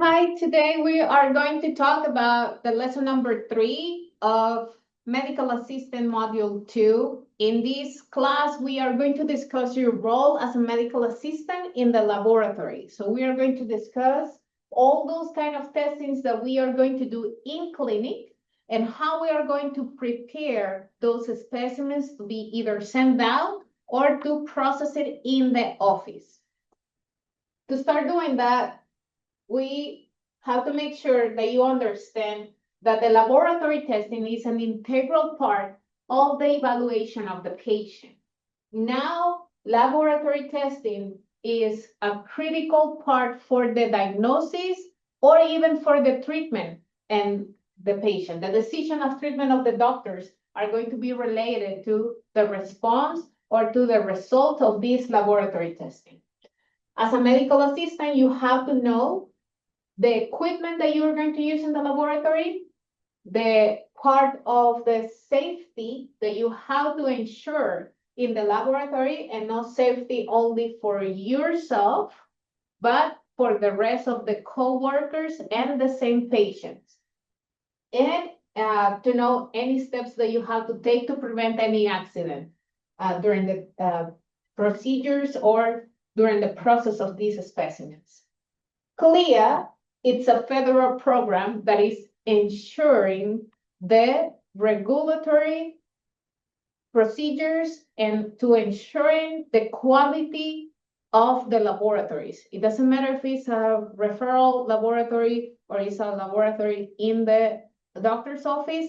Hi, today we are going to talk about the lesson number 3 of Medical Assistant Module 2. In this class, we are going to discuss your role as a medical assistant in the laboratory. So we are going to discuss all those kind of testings that we are going to do in clinic and how we are going to prepare those specimens to be either sent out or to process it in the office. To start doing that, we have to make sure that you understand that the laboratory testing is an integral part of the evaluation of the patient. Now, laboratory testing is a critical part for the diagnosis or even for the treatment and the patient. The decision of treatment of the doctors are going to be related to the response or to the result of this laboratory testing. As a medical assistant, you have to know the equipment that you're going to use in the laboratory, the part of the safety that you have to ensure in the laboratory, and not safety only for yourself, but for the rest of the co-workers and the same patients. And to know any steps that you have to take to prevent any accident during the procedures or during the process of these specimens. CLIA, it's a federal program that is ensuring the regulatory procedures and to ensuring the quality of the laboratories. It doesn't matter if it's a referral laboratory or it's a laboratory in the doctor's office.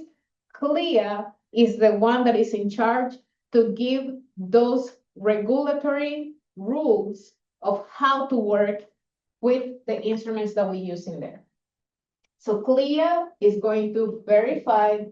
CLIA is the one that is in charge to give those regulatory rules of how to work with the instruments that we use in there. So CLIA is going to verify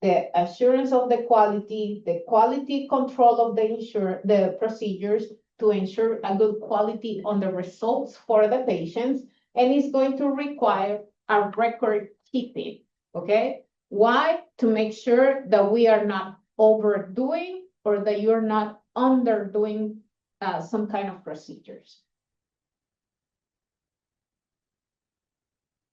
the assurance of the quality control of the procedures to ensure a good quality on the results for the patients, and it's going to require a record keeping, okay? Why? To make sure that we are not overdoing or that you're not underdoing some kind of procedures.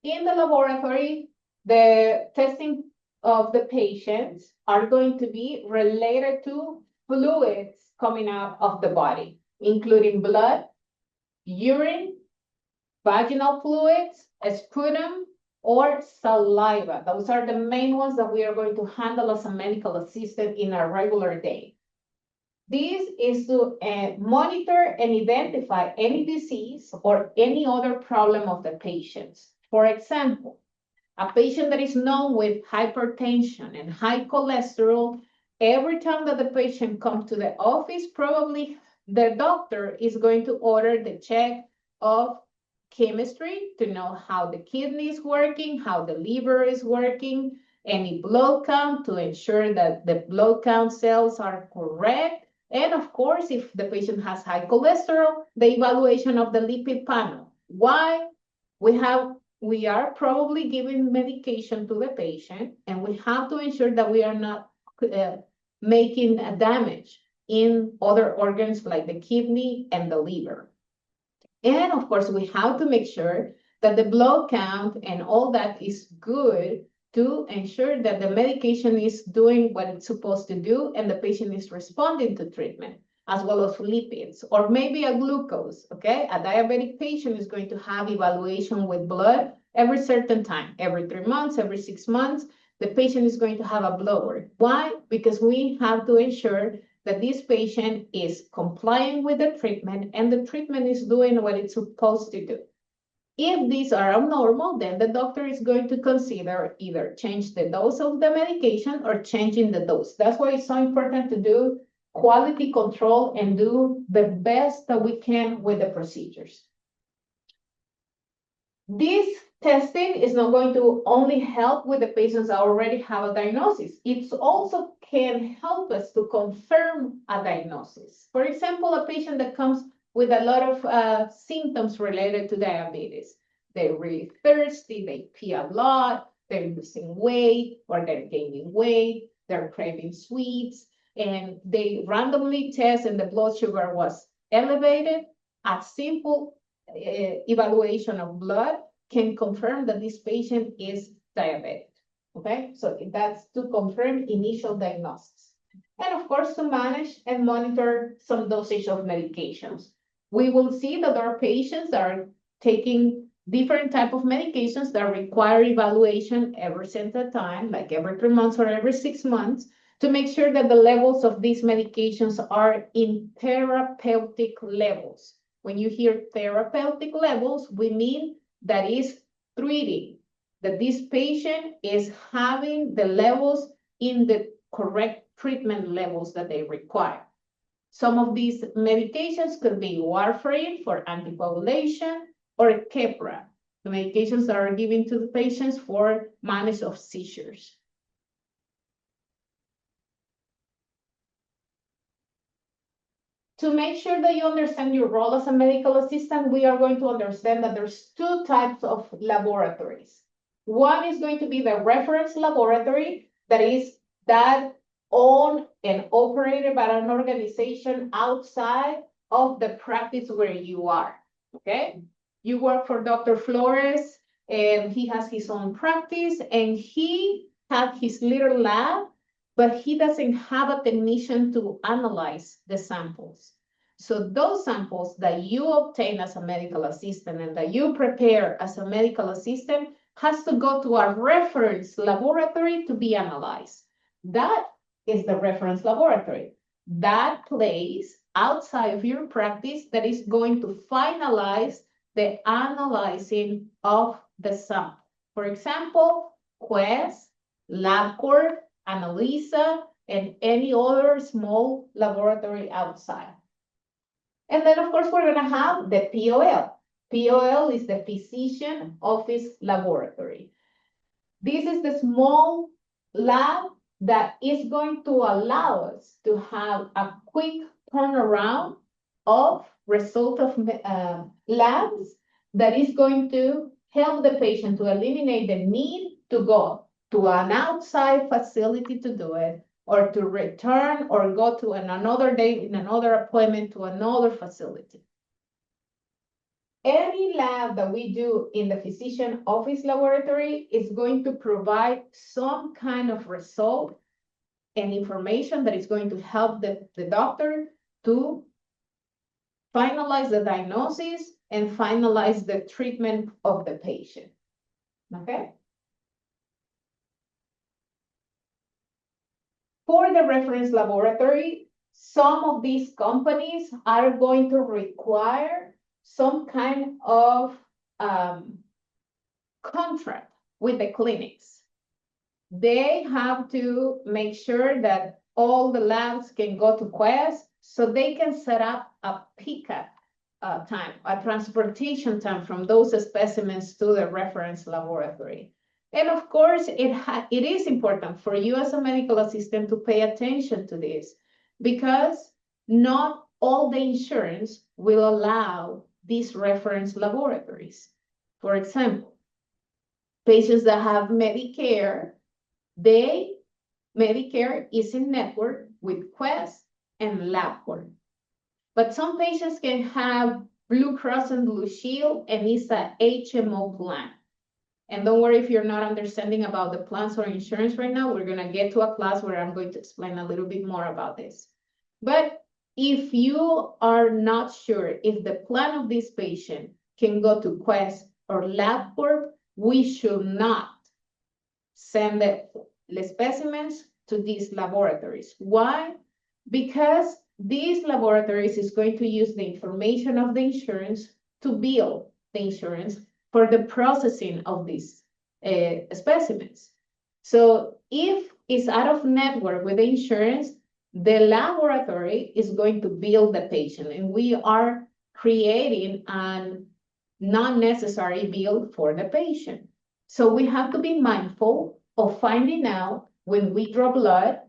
In the laboratory, the testing of the patients are going to be related to fluids coming out of the body, including blood, urine, vaginal fluids, sputum, or saliva. Those are the main ones that we are going to handle as a medical assistant in a regular day. This is to monitor and identify any disease or any other problem of the patients. For example, a patient that is known with hypertension and high cholesterol, every time that the patient comes to the office, probably the doctor is going to order the check of chemistry to know how the kidney is working, how the liver is working, any blood count to ensure that the blood count cells are correct. And of course, if the patient has high cholesterol, the evaluation of the lipid panel. Why? We are probably giving medication to the patient, and we have to ensure that we are not making a damage in other organs like the kidney and the liver. And of course, we have to make sure that the blood count and all that is good to ensure that the medication is doing what it's supposed to do and the patient is responding to treatment, as well as lipids, or maybe a glucose, okay? A diabetic patient is going to have evaluation with blood every certain time, every 3 months, every 6 months, the patient is going to have a blood work. Why? Because we have to ensure that this patient is complying with the treatment and the treatment is doing what it's supposed to do. If these are abnormal, then the doctor is going to consider either change the dose of the medication or changing the dose. That's why it's so important to do quality control and do the best that we can with the procedures. This testing is not going to only help with the patients that already have a diagnosis. It also can help us to confirm a diagnosis. For example, a patient that comes with a lot of symptoms related to diabetes. They're really thirsty, they pee a lot, they're losing weight or they're gaining weight, they're craving sweets. and they randomly test and the blood sugar was elevated, a simple evaluation of blood can confirm that this patient is diabetic. Okay, so that's to confirm initial diagnosis. And of course, to manage and monitor some dosage of medications. We will see that there are patients that are taking different type of medications that require evaluation every single time, like every 3 months or every 6 months, to make sure that the levels of these medications are in therapeutic levels. When you hear therapeutic levels, we mean that is treating, that this patient is having the levels in the correct treatment levels that they require. Some of these medications could be warfarin for anticoagulation or Keppra, the medications that are given to the patients for management of seizures. To make sure that you understand your role as a medical assistant, we are going to understand that there's 2 types of laboratories. One is going to be the reference laboratory, that is that owned and operated by an organization outside of the practice where you are, okay? You work for Dr. Flores, and he has his own practice, and he has his little lab, but he doesn't have a technician to analyze the samples. So those samples that you obtain as a medical assistant and that you prepare as a medical assistant has to go to a reference laboratory to be analyzed. That is the reference laboratory. That place outside of your practice that is going to finalize the analyzing of the sample. For example, Quest, LabCorp, Analisa, and any other small laboratory outside. And then, of course, we're going to have the POL. POL is the Physician Office Laboratory. This is the small lab that is going to allow us to have a quick turnaround of result of labs that is going to help the patient to eliminate the need to go to an outside facility to do it, or to return or go to another day in another appointment to another facility. Any lab that we do in the physician office laboratory is going to provide some kind of result and information that is going to help the doctor to finalize the diagnosis and finalize the treatment of the patient, okay? For the reference laboratory, some of these companies are going to require some kind of contract with the clinics. They have to make sure that all the labs can go to Quest so they can set up a pickup time, a transportation time from those specimens to the reference laboratory. And of course, it is important for you as a medical assistant to pay attention to this, because not all the insurance will allow these reference laboratories. For example, patients that have Medicare, Medicare is in network with Quest and LabCorp. But some patients can have Blue Cross and Blue Shield, and it's a HMO plan. And don't worry if you're not understanding about the plans or insurance right now. We're going to get to a class where I'm going to explain a little bit more about this. But if you are not sure if the plan of this patient can go to Quest or LabCorp, we should not send the specimens to these laboratories. Why? Because these laboratories is going to use the information of the insurance to bill the insurance for the processing of these specimens. So if it's out of network with the insurance, the laboratory is going to bill the patient, and we are creating a non-necessary bill for the patient. So we have to be mindful of finding out when we draw blood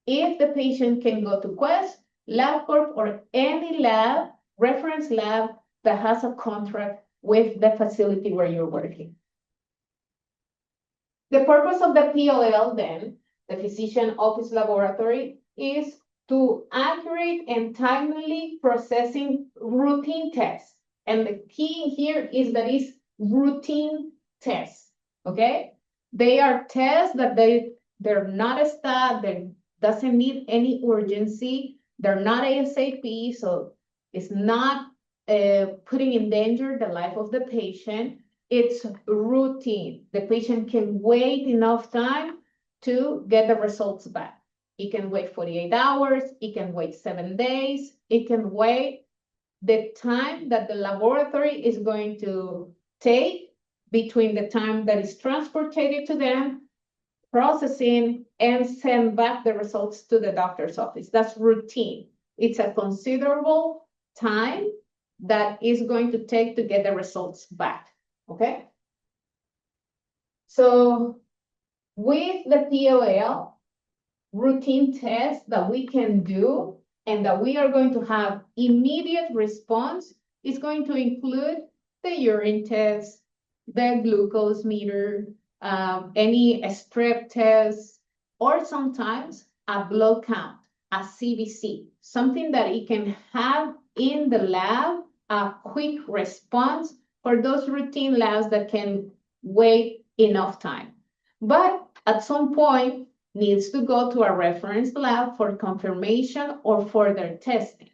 if the patient can go to Quest, LabCorp, or any lab, reference lab that has a contract with the facility where you're working. The purpose of the POL then, the Physician Office Laboratory, is to accurate and timely processing routine tests. And the key here is that it's routine tests, okay? They are tests that they're not a stat, they doesn't need any urgency, they're not ASAP, so it's not putting in danger the life of the patient. It's routine. The patient can wait enough time to get the results back. It can wait 48 hours, it can wait 7 days, it can wait the time that the laboratory is going to take between the time that is transported to them, processing, and send back the results to the doctor's office. That's routine. It's a considerable time that is going to take to get the results back, okay? So with the POL, routine tests that we can do and that we are going to have immediate response is going to include the urine test, the glucose meter, any strep test, or sometimes a blood count, a CBC, something that it can have in the lab, a quick response for those routine labs that can wait enough time. But at some point, needs to go to a reference lab for confirmation or further testing.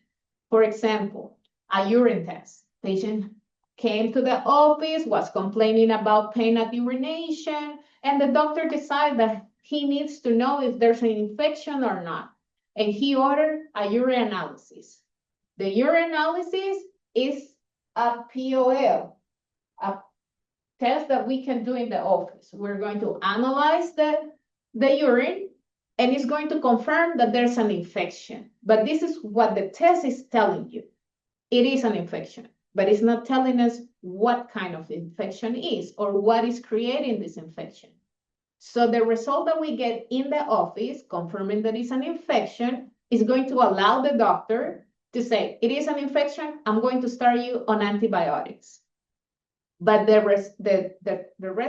For example, a urine test. Patient came to the office, was complaining about pain at urination, and the doctor decided that he needs to know if there's an infection or not. And he ordered a urine analysis. The urine analysis is a POL, a test that we can do in the office. We're going to analyze the urine, and it's going to confirm that there's an infection. But this is what the test is telling you. It is an infection, but it's not telling us what kind of infection is or what is creating this infection. So the result that we get in the office, confirming that it's an infection, is going to allow the doctor to say, it is an infection, I'm going to start you on antibiotics. But the rest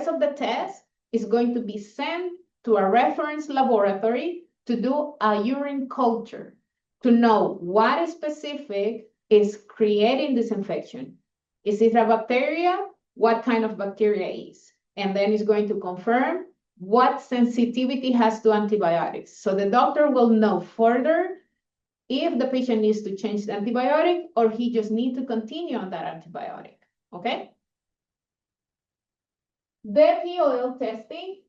of the test is going to be sent to a reference laboratory to do a urine culture to know what specific is creating this infection. Is it a bacteria? What kind of bacteria is? And then it's going to confirm what sensitivity has to antibiotics. So the doctor will know further if the patient needs to change the antibiotic or he just needs to continue on that antibiotic, okay? The POL testing,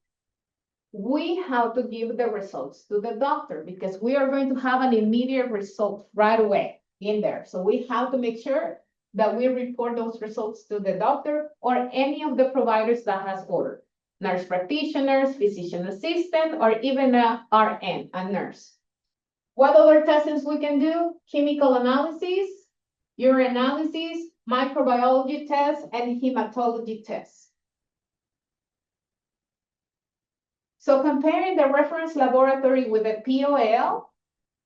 we have to give the results to the doctor because we are going to have an immediate result right away in there. So we have to make sure that we report those results to the doctor or any of the providers that has ordered. Nurse practitioners, physician assistant, or even a RN, a nurse. What other testings we can do? Chemical analysis, urine analysis, microbiology tests, and hematology tests. So comparing the reference laboratory with the POL,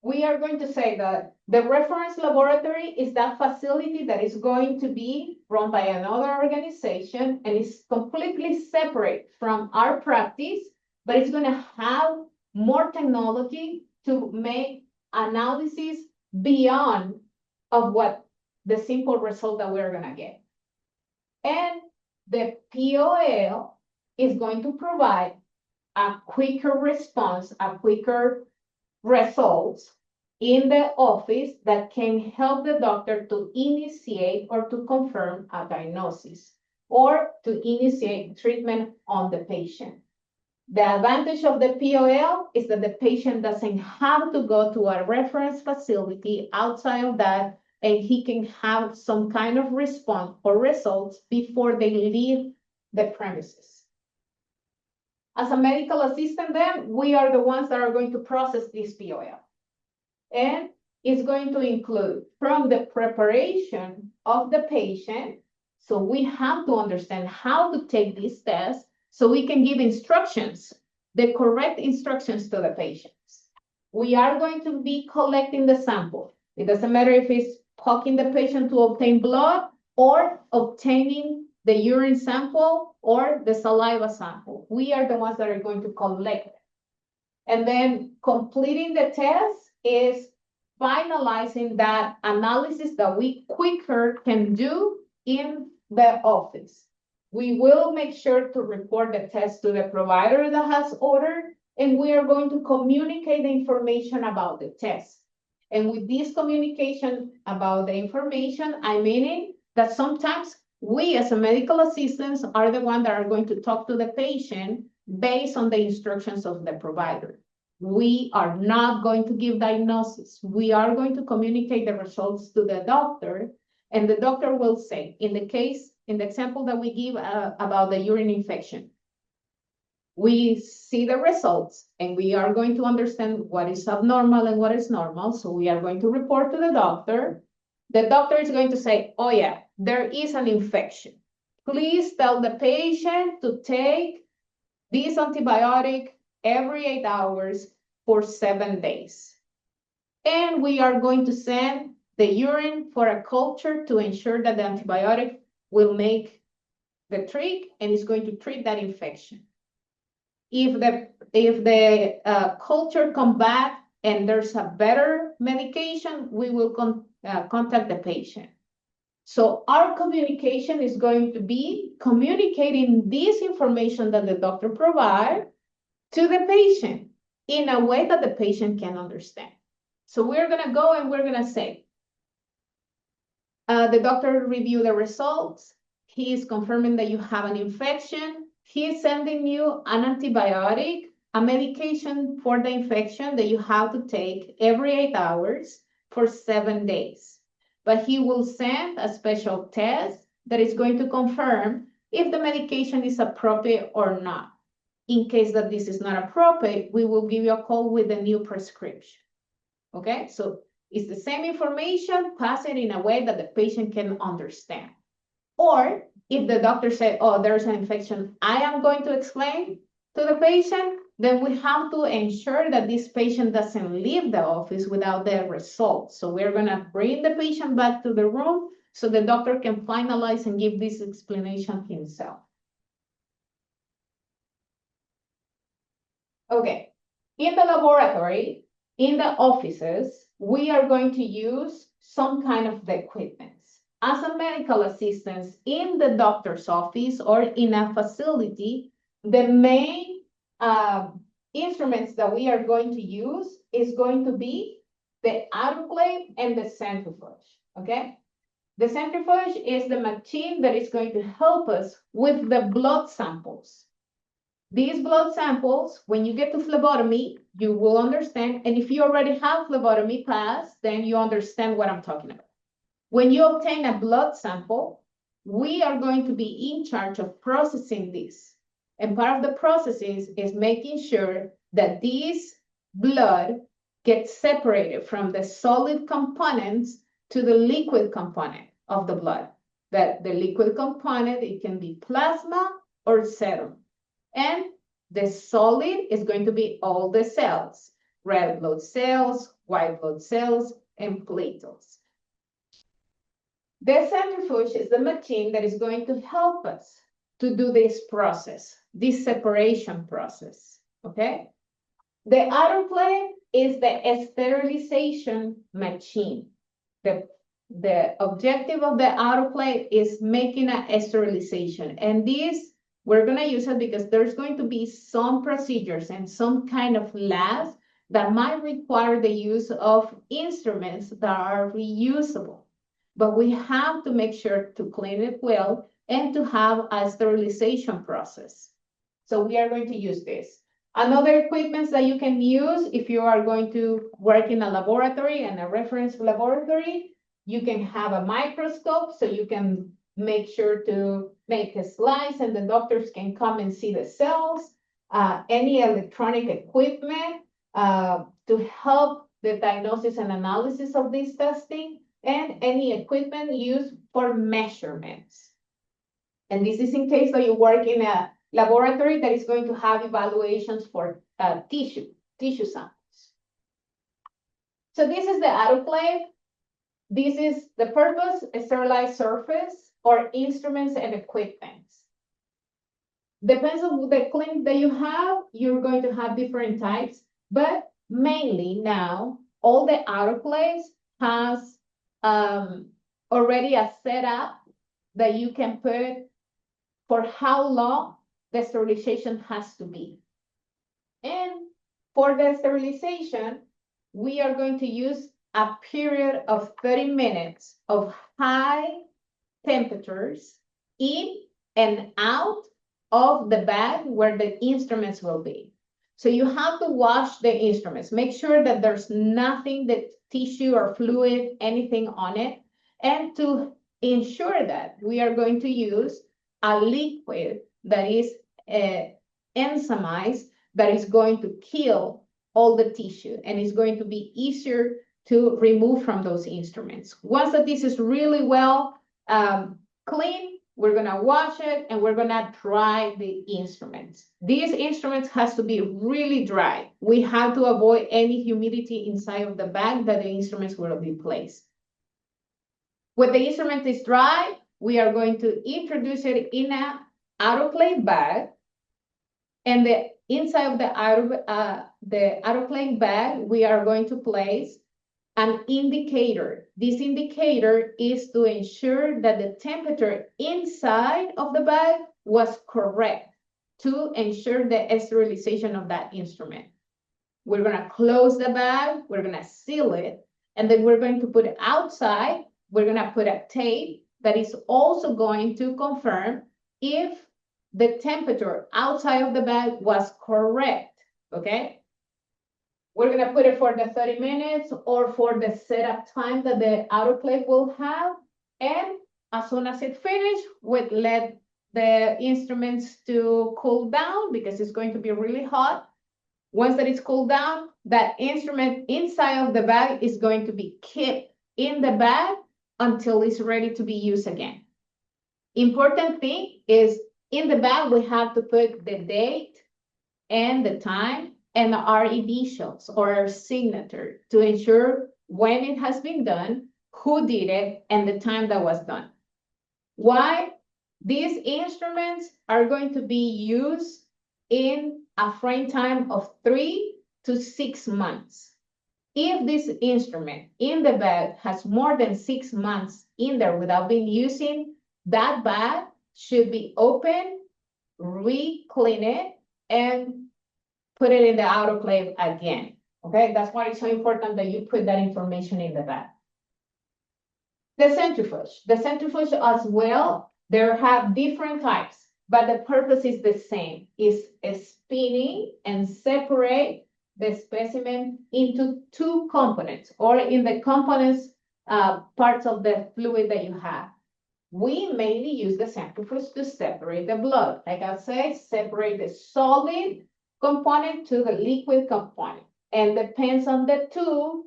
we are going to say that the reference laboratory is that facility that is going to be run by another organization and is completely separate from our practice, but it's going to have more technology to make analysis beyond of what the simple result that we're going to get. And the POL is going to provide a quicker response, a quicker results in the office that can help the doctor to initiate or to confirm a diagnosis or to initiate treatment on the patient. The advantage of the POL is that the patient doesn't have to go to a reference facility outside of that, and he can have some kind of response or results before they leave the premises. As a medical assistant, then, we are the ones that are going to process this POL. And it's going to include from the preparation of the patient. So we have to understand how to take these tests so we can give instructions, the correct instructions to the patients. We are going to be collecting the sample. It doesn't matter if it's poking the patient to obtain blood or obtaining the urine sample or the saliva sample. We are the ones that are going to collect it. And then completing the test is finalizing that analysis that we quicker can do in the office. We will make sure to report the test to the provider that has ordered, and we are going to communicate the information about the test. And with this communication about the information, I mean it that sometimes we as a medical assistants are the one that are going to talk to the patient based on the instructions of the provider. We are not going to give diagnosis. We are going to communicate the results to the doctor, and the doctor will say, in the example that we give about the urine infection, we see the results and we are going to understand what is abnormal and what is normal. So we are going to report to the doctor. The doctor is going to say, oh yeah, there is an infection. Please tell the patient to take this antibiotic every 8 hours for 7 days. And we are going to send the urine for a culture to ensure that the antibiotic will make the trick and is going to treat that infection. If the culture come back and there's a better medication, we will contact the patient. So our communication is going to be communicating this information that the doctor provides to the patient in a way that the patient can understand. So we're going to go and we're going to say, the doctor reviewed the results. He is confirming that you have an infection. He is sending you an antibiotic, a medication for the infection that you have to take every 8 hours for 7 days. But he will send a special test that is going to confirm if the medication is appropriate or not. In case that this is not appropriate, we will give you a call with a new prescription. Okay, so it's the same information, pass it in a way that the patient can understand. Or if the doctor said, oh, there's an infection, I am going to explain to the patient, then we have to ensure that this patient doesn't leave the office without the results. So we're going to bring the patient back to the room so the doctor can finalize and give this explanation himself. Okay, in the laboratory, in the offices, we are going to use some kind of the equipment. As a medical assistant in the doctor's office or in a facility, the main instruments that we are going to use is going to be the autoclave and the centrifuge, okay? The centrifuge is the machine that is going to help us with the blood samples. These blood samples, when you get to phlebotomy, you will understand, and if you already have phlebotomy pass, then you understand what I'm talking about. When you obtain a blood sample, we are going to be in charge of processing this. And part of the processes is making sure that this blood gets separated from the solid components to the liquid component of the blood. That the liquid component, it can be plasma or serum. And the solid is going to be all the cells, red blood cells, white blood cells, and platelets. The centrifuge is the machine that is going to help us to do this process, this separation process, okay? The autoclave is the sterilization machine. The objective of the autoclave is making a sterilization. And this, we're gonna use it because there's going to be some procedures and some kind of labs that might require the use of instruments that are reusable. But we have to make sure to clean it well and to have a sterilization process. So we are going to use this. Another equipment that you can use if you are going to work in a laboratory and a reference laboratory, you can have a microscope so you can make sure to make a slice and the doctors can come and see the cells, any electronic equipment to help the diagnosis and analysis of this testing, and any equipment used for measurements. And this is in case that you work in a laboratory that is going to have evaluations for tissue samples. So this is the autoclave. This is the purpose, a sterilized surface or instruments and equipment. Depends on the clinic that you have, you're going to have different types, but mainly now all the autoclaves has already a setup that you can put for how long the sterilization has to be. And for the sterilization, we are going to use a period of 30 minutes of high temperatures in and out of the bag where the instruments will be. So you have to wash the instruments. Make sure that there's nothing, that tissue or fluid, anything on it. And to ensure that, we are going to use a liquid that is enzymized, that is going to kill all the tissue and is going to be easier to remove from those instruments. Once that this is really well clean, we're gonna wash it and we're gonna dry the instruments. These instruments has to be really dry. We have to avoid any humidity inside of the bag that the instruments will be placed. When the instrument is dry, we are going to introduce it in an autoclave bag, and the inside of the autoclave bag, we are going to place an indicator. This indicator is to ensure that the temperature inside of the bag was correct to ensure the sterilization of that instrument. We're gonna close the bag, we're gonna seal it, and then we're going to put it outside. We're gonna put a tape that is also going to confirm if the temperature outside of the bag was correct, okay? We're gonna put it for the 30 minutes or for the setup time that the autoclave will have. And as soon as it finishes, we'll let the instruments to cool down because it's going to be really hot. Once that it's cooled down, that instrument inside of the bag is going to be kept in the bag until it's ready to be used again. Important thing is, in the bag, we have to put the date and the time and our initials or our signature to ensure when it has been done, who did it, and the time that was done. Why? These instruments are going to be used in a frame time of 3 to 6 months. If this instrument in the bag has more than 6 months in there without being using, that bag should be open, re-clean it, and put it in the autoclave again. Okay, that's why it's so important that you put that information in the bag. The centrifuge as well, there have different types, but the purpose is the same, is spinning and separate the specimen into two components, or in the components parts of the fluid that you have. We mainly use the centrifuge to separate the blood. Like I said, separate the solid component to the liquid component. And depends on the tube,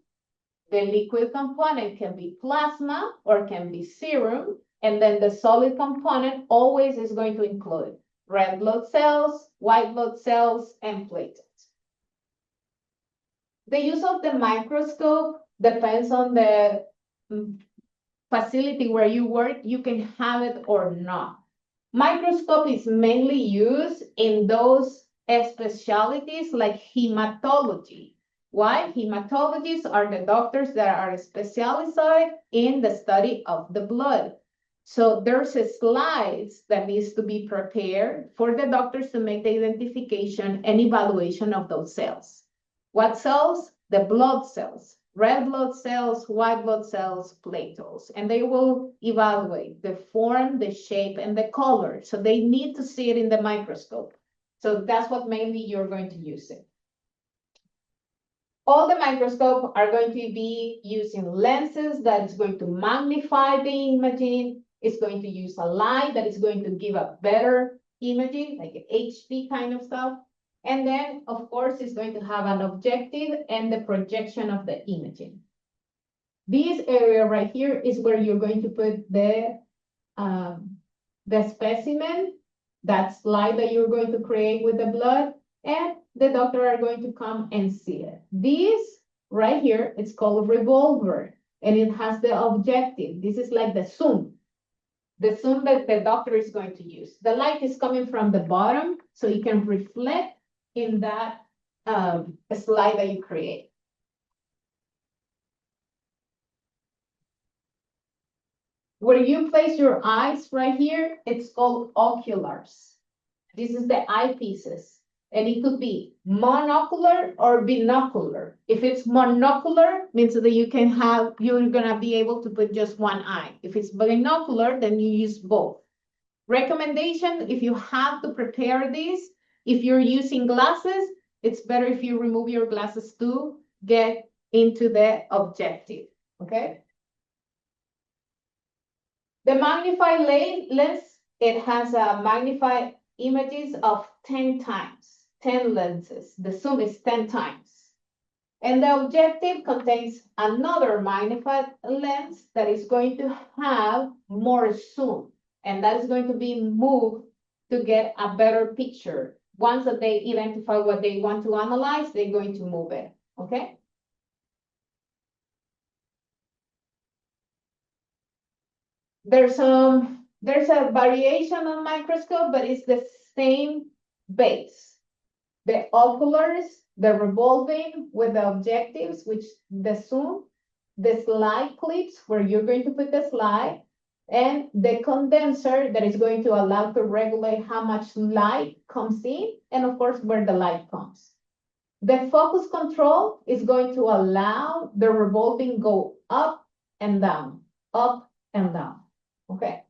the liquid component can be plasma or can be serum. And then the solid component always is going to include red blood cells, white blood cells, and platelets. The use of the microscope depends on the facility where you work. You can have it or not. Microscope is mainly used in those specialties like hematology. Why? Hematologists are the doctors that are specialized in the study of the blood. So there's a slides that needs to be prepared for the doctors to make the identification and evaluation of those cells. What cells? The blood cells. Red blood cells, white blood cells, platelets, and they will evaluate the form, the shape, and the color. So they need to see it in the microscope. So that's what mainly you're going to use it. All the microscopes are going to be using lenses that is going to magnify the imaging. It's going to use a light that is going to give a better imaging, like HD kind of stuff. And then, of course, it's going to have an objective and the projection of the imaging. This area right here is where you're going to put the specimen, that slide that you're going to create with the blood, and the doctor are going to come and see it. This right here, it's called a revolver, and it has the objective. This is like the zoom that the doctor is going to use. The light is coming from the bottom, so you can reflect in that slide that you create. Where you place your eyes right here, it's called oculars. This is the eyepieces. And it could be monocular or binocular. If it's monocular, means that you're gonna be able to put just one eye. If it's binocular, then you use both. Recommendation, if you have to prepare this, if you're using glasses, it's better if you remove your glasses to get into the objective, okay? The magnified lens, it has a magnified images of 10 times, 10 lenses. The zoom is 10 times. And the objective contains another magnified lens that is going to have more zoom. And that is going to be moved to get a better picture. Once that they identify what they want to analyze, they're going to move it, okay? There's a variation on microscope, but it's the same base. The oculars, the revolving with the objectives, which the zoom, the slide clips where you're going to put the slide, and the condenser that is going to allow to regulate how much light comes in, and of course, where the light comes. The focus control is going to allow the revolving go up and down, okay?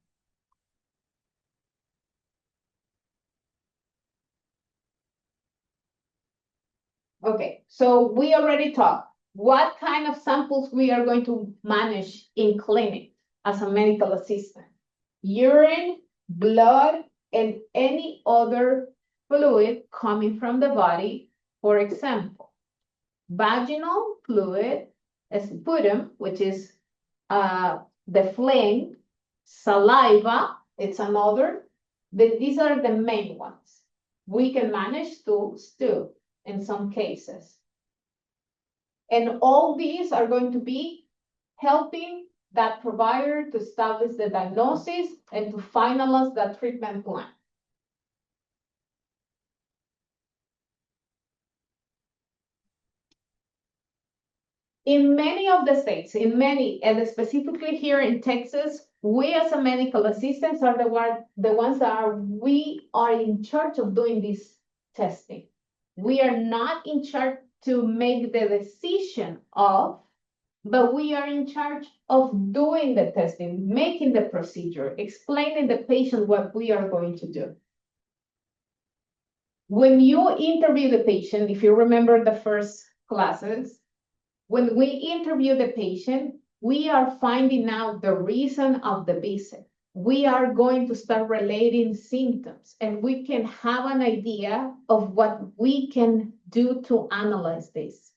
Okay, so we already talked what kind of samples we are going to manage in clinic as a medical assistant. Urine, blood, and any other fluid coming from the body. For example, vaginal fluid, sputum, which is the phlegm, saliva, it's another. These are the main ones. We can manage stools too, in some cases. And all these are going to be helping that provider to establish the diagnosis and to finalize that treatment plan. In many of the states, and specifically here in Texas, we as a medical assistants are the ones that we are in charge of doing this testing. We are not in charge to make the decision of, but we are in charge of doing the testing, making the procedure, explaining the patient what we are going to do. When you interview the patient, if you remember the first classes, when we interview the patient, we are finding out the reason of the visit. We are going to start relating symptoms, and we can have an idea of what we can do to analyze this.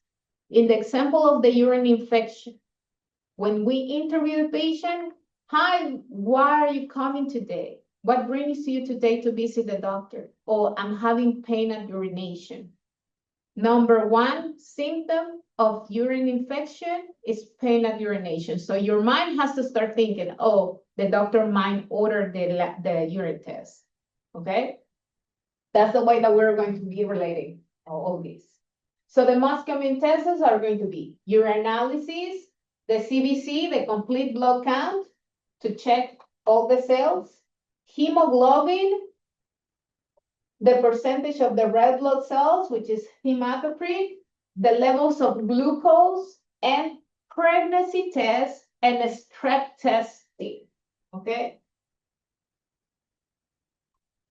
In the example of the urine infection, when we interview the patient, hi, why are you coming today? What brings you today to visit the doctor? Oh, I'm having pain at urination. Number one symptom of urine infection is pain at urination. So your mind has to start thinking, oh, the doctor might order the urine test, okay? That's the way that we're going to be relating all this. So the most common tests are going to be urinalysis, the CBC, the complete blood count, to check all the cells, hemoglobin, the percentage of the red blood cells, which is hematocrit, the levels of glucose, and pregnancy test and strep testing, okay?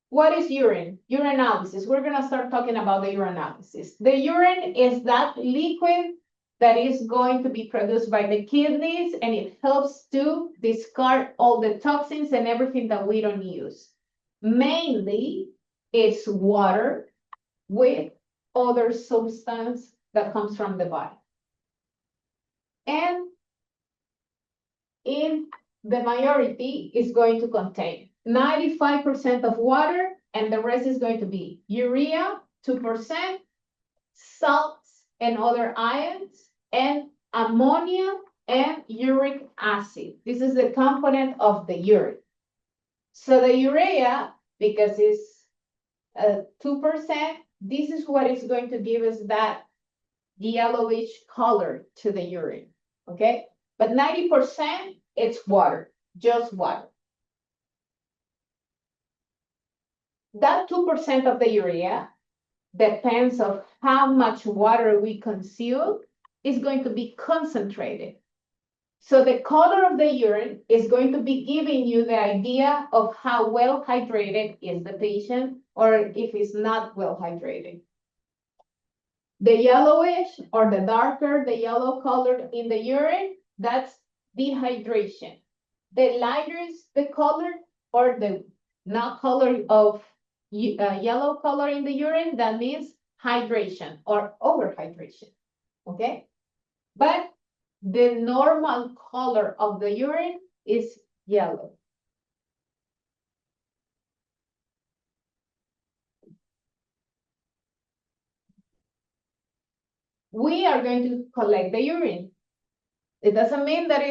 What is urine? Urinalysis. We're gonna start talking about the urinalysis. The urine is that liquid that is going to be produced by the kidneys, and it helps to discard all the toxins and everything that we don't use. Mainly, it's water with other substance that comes from the body. And in the majority is going to contain 95% of water, and the rest is going to be urea, 2%, salts and other ions, and ammonia and uric acid. This is the component of the urine. So the urea, because it's 2%, this is what is going to give us that yellowish color to the urine, okay? But 90%, it's water. just water. That 2% of the urea depends on how much water we consume is going to be concentrated. So the color of the urine is going to be giving you the idea of how well hydrated is the patient or if it's not well hydrated. The yellowish or the darker, the yellow color in the urine, that's dehydration. The lighter is the color or the not color of yellow color in the urine, that means hydration or overhydration, okay? But the normal color of the urine is yellow. We are going to collect the urine. It doesn't mean that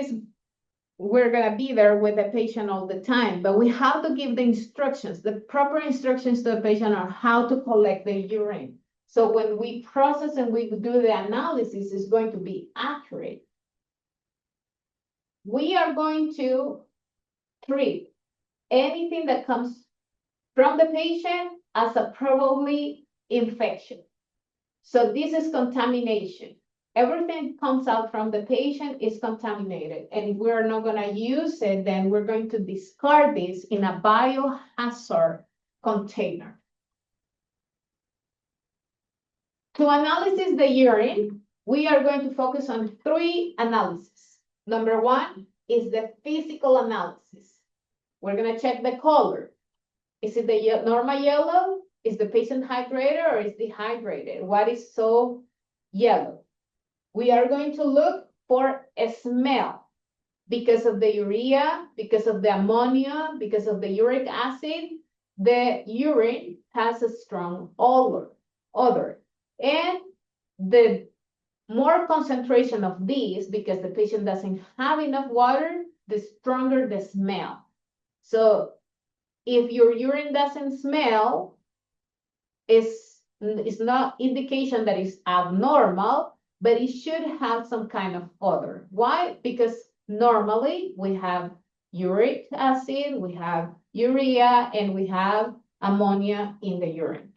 we're going to be there with the patient all the time, but we have to give the instructions, the proper instructions to the patient on how to collect the urine. So when we process and we do the analysis, it's going to be accurate. We are going to treat anything that comes from the patient as a probably infection. So this is contamination. Everything comes out from the patient is contaminated. And if we're not going to use it, then we're going to discard this in a biohazard container. To analyze the urine, we are going to focus on 3 analyses. Number 1 is the physical analysis. We're going to check the color. Is it the normal yellow? Is the patient hydrated or is dehydrated? What is so yellow? We are going to look for a smell because of the urea, because of the ammonia, because of the uric acid. The urine has a strong odor. And the more concentration of these, because the patient doesn't have enough water, the stronger the smell. So if your urine doesn't smell, it's not indication that it's abnormal, but it should have some kind of odor. Why? Because normally we have uric acid, we have urea, and we have ammonia in the urine.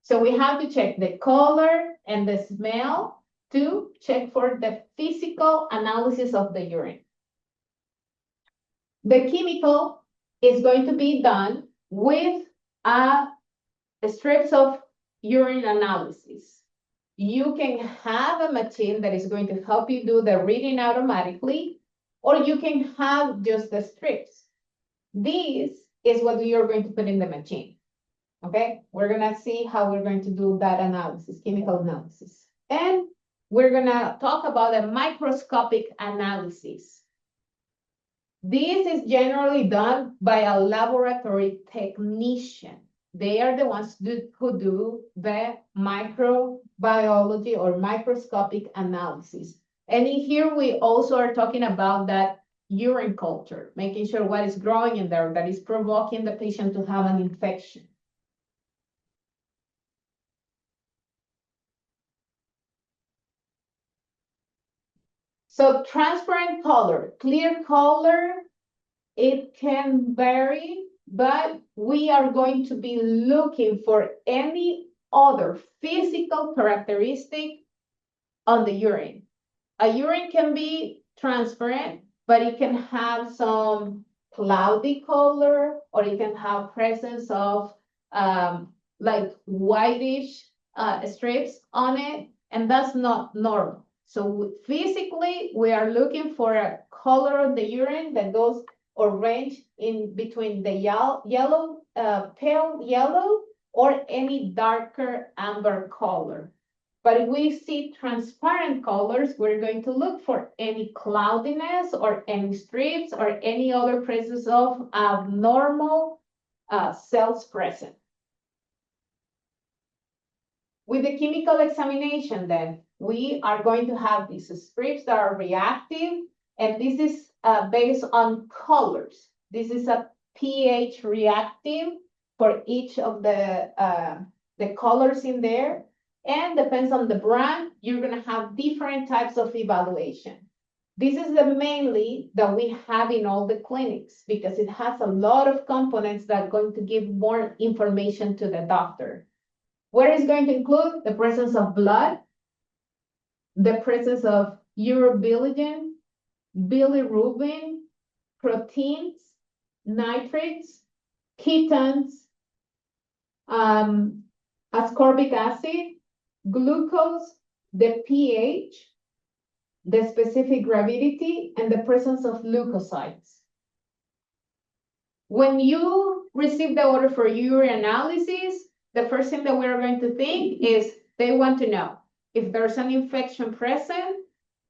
So we have to check the color and the smell to check for the physical analysis of the urine. The chemical is going to be done with strips of urine analysis. You can have a machine that is going to help you do the reading automatically, or you can have just the strips. This is what you're going to put in the machine. Okay, we're gonna see how we're going to do that analysis, chemical analysis. And we're gonna talk about a microscopic analysis. This is generally done by a laboratory technician. They are the ones who do the microbiology or microscopic analysis. And in here, we also are talking about that urine culture, making sure what is growing in there that is provoking the patient to have an infection. So transparent color, clear color, it can vary, but we are going to be looking for any other physical characteristic on the urine. A urine can be transparent, but it can have some cloudy color, or it can have presence of like whitish strips on it, and that's not normal. So physically, we are looking for a color of the urine that goes or range in between the yellow, pale yellow, or any darker amber color. But if we see transparent colors, we're going to look for any cloudiness or any strips or any other presence of abnormal cells present. With the chemical examination, then, we are going to have these strips that are reactive, and this is based on colors. This is a pH reactive for each of the colors in there. And depends on the brand, you're going to have different types of evaluation. This is the mainly that we have in all the clinics because it has a lot of components that are going to give more information to the doctor. What is going to include the presence of blood, the presence of urobilin, bilirubin, proteins, nitrates, ketones, ascorbic acid, glucose, the pH, the specific gravity, and the presence of leukocytes. When you receive the order for urine analysis, the first thing that we're going to think is they want to know if there's an infection present,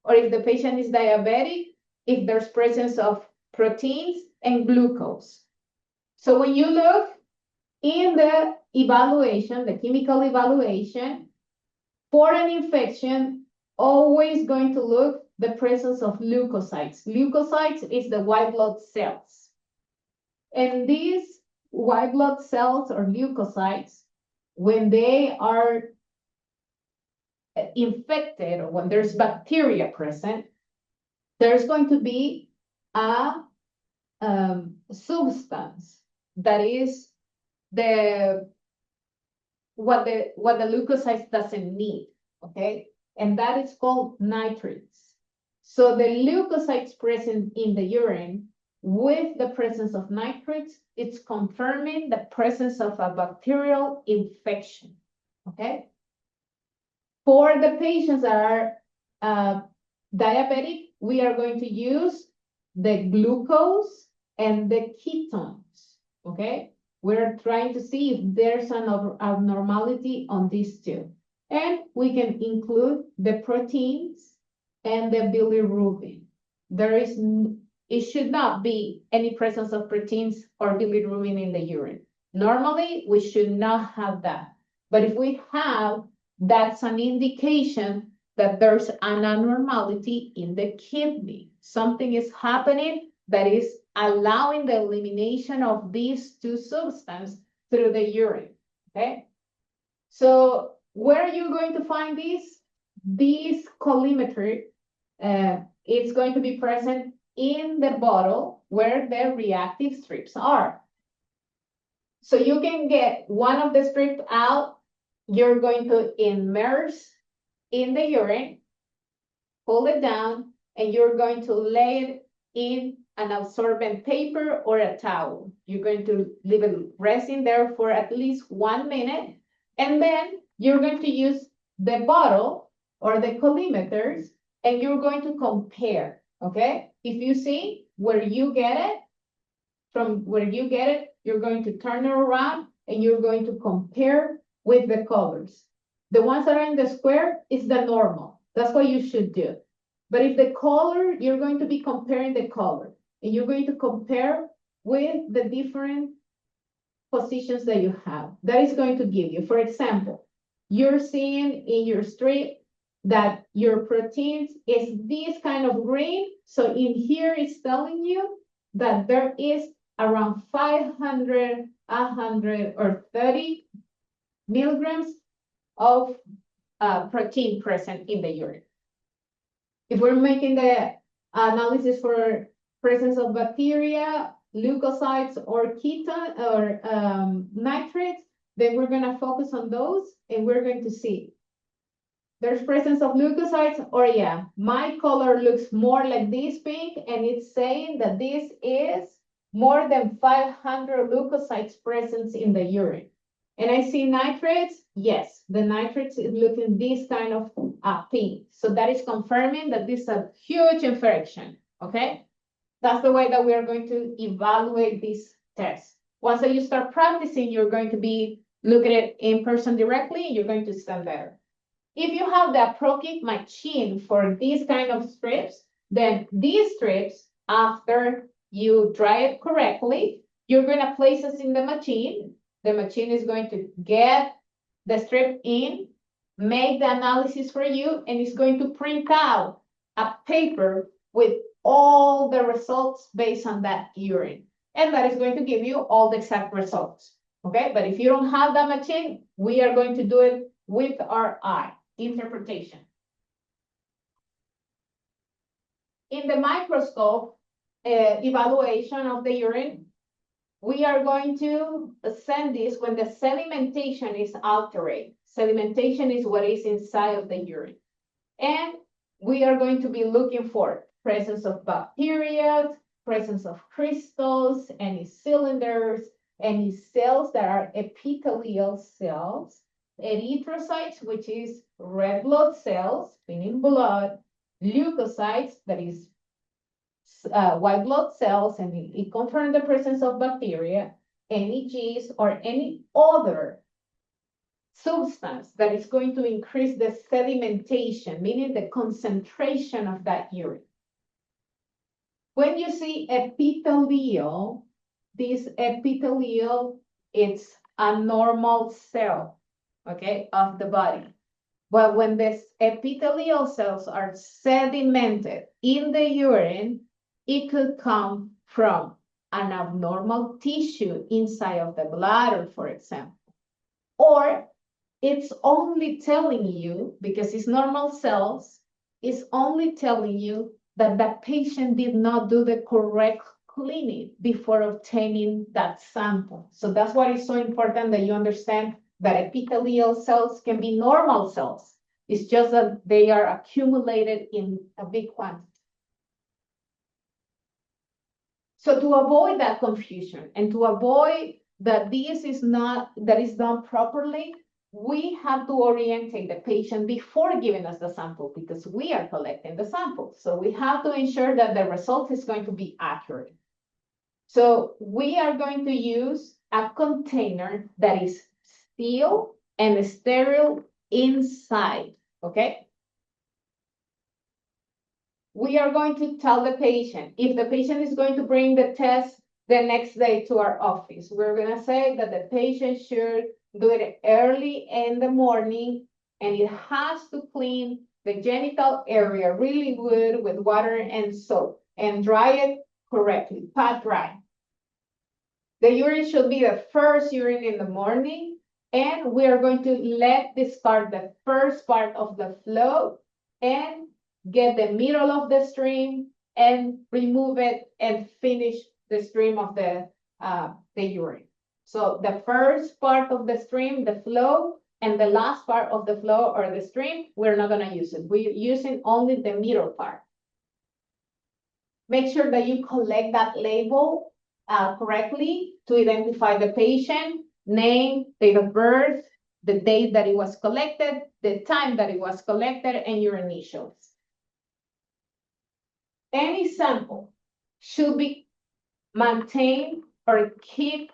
or if the patient is diabetic, if there's presence of proteins and glucose. So when you look in the evaluation, the chemical evaluation, for an infection, always going to look the presence of leukocytes. Leukocytes is the white blood cells. And these white blood cells or leukocytes, when they are infected or when there's bacteria present, there's going to be a substance that is what the leukocytes doesn't need, okay? And that is called nitrates. So the leukocytes present in the urine with the presence of nitrates, it's confirming the presence of a bacterial infection, okay? For the patients that are diabetic, we are going to use the glucose and the ketones, okay? We're trying to see if there's an abnormality on these two. And we can include the proteins and the bilirubin. It should not be any presence of proteins or bilirubin in the urine. Normally, we should not have that. But if we have, that's an indication that there's an abnormality in the kidney. Something is happening that is allowing the elimination of these two substances through the urine, okay? So where are you going to find this? This colorimeter, it's going to be present in the bottle where the reactive strips are. So you can get one of the strips out, you're going to immerse in the urine, pull it down, and you're going to lay it in an absorbent paper or a towel. You're going to leave it resting there for at least 1 minute, and then you're going to use the bottle or the colorimeters, and you're going to compare, okay? If you see where you get it, from where you get it, you're going to turn it around, and you're going to compare with the colors. The ones that are in the square is the normal. That's what you should do. But if the color, you're going to be comparing the color, and you're going to compare with the different positions that you have. That is going to give you, for example, you're seeing in your strip that your proteins is this kind of green. So in here, it's telling you that there is around 500, 100, or 30 milligrams of protein present in the urine. If we're making the analysis for presence of bacteria, leukocytes, or keton or nitrates, then we're going to focus on those, and we're going to see there's presence of leukocytes, or yeah, my color looks more like this pink, and it's saying that this is more than 500 leukocytes present in the urine. And I see nitrates, yes, the nitrates is looking this kind of pink. So that is confirming that this is a huge infection, okay? That's the way that we are going to evaluate this test. Once that you start practicing, you're going to be looking at it in person directly, and you're going to stand better. If you have the appropriate machine for these kind of strips, then these strips, after you dry it correctly, you're going to place it in the machine. The machine is going to get the strip in, make the analysis for you, and it's going to print out a paper with all the results based on that urine. And that is going to give you all the exact results, okay? But if you don't have that machine, we are going to do it with our eye, interpretation. In the microscope evaluation of the urine, we are going to send this when the sedimentation is altered. Sedimentation is what is inside of the urine. And we are going to be looking for presence of bacteria, presence of crystals, any cylinders, any cells that are epithelial cells, erythrocytes, which is red blood cells, meaning blood, leukocytes, that is white blood cells, and it confirms the presence of bacteria, any yeast, or any other substance that is going to increase the sedimentation, meaning the concentration of that urine. When you see epithelial, this epithelial, it's a normal cell, okay, of the body. But when these epithelial cells are sedimented in the urine, it could come from an abnormal tissue inside of the bladder, for example. Or it's only telling you, because it's normal cells, it's only telling you that the patient did not do the correct cleaning before obtaining that sample. So that's why it's so important that you understand that epithelial cells can be normal cells. It's just that they are accumulated in a big quantity. So to avoid that confusion and to avoid that this is not, that is done properly, we have to orientate the patient before giving us the sample because we are collecting the sample. So we have to ensure that the result is going to be accurate. So we are going to use a container that is sealed and sterile inside, okay? We are going to tell the patient, if the patient is going to bring the test the next day to our office, we're going to say that the patient should do it early in the morning, and it has to clean the genital area really good with water and soap and dry it correctly, pat dry. The urine should be the first urine in the morning, and we are going to discard the first part of the flow and get the middle of the stream and remove it and finish the stream of the urine. So the first part of the stream, the flow, and the last part of the flow or the stream, we're not going to use it. We're using only the middle part. Make sure that you collect that label correctly to identify the patient, name, date of birth, the date that it was collected, the time that it was collected, and your initials. Any sample should be maintained or kept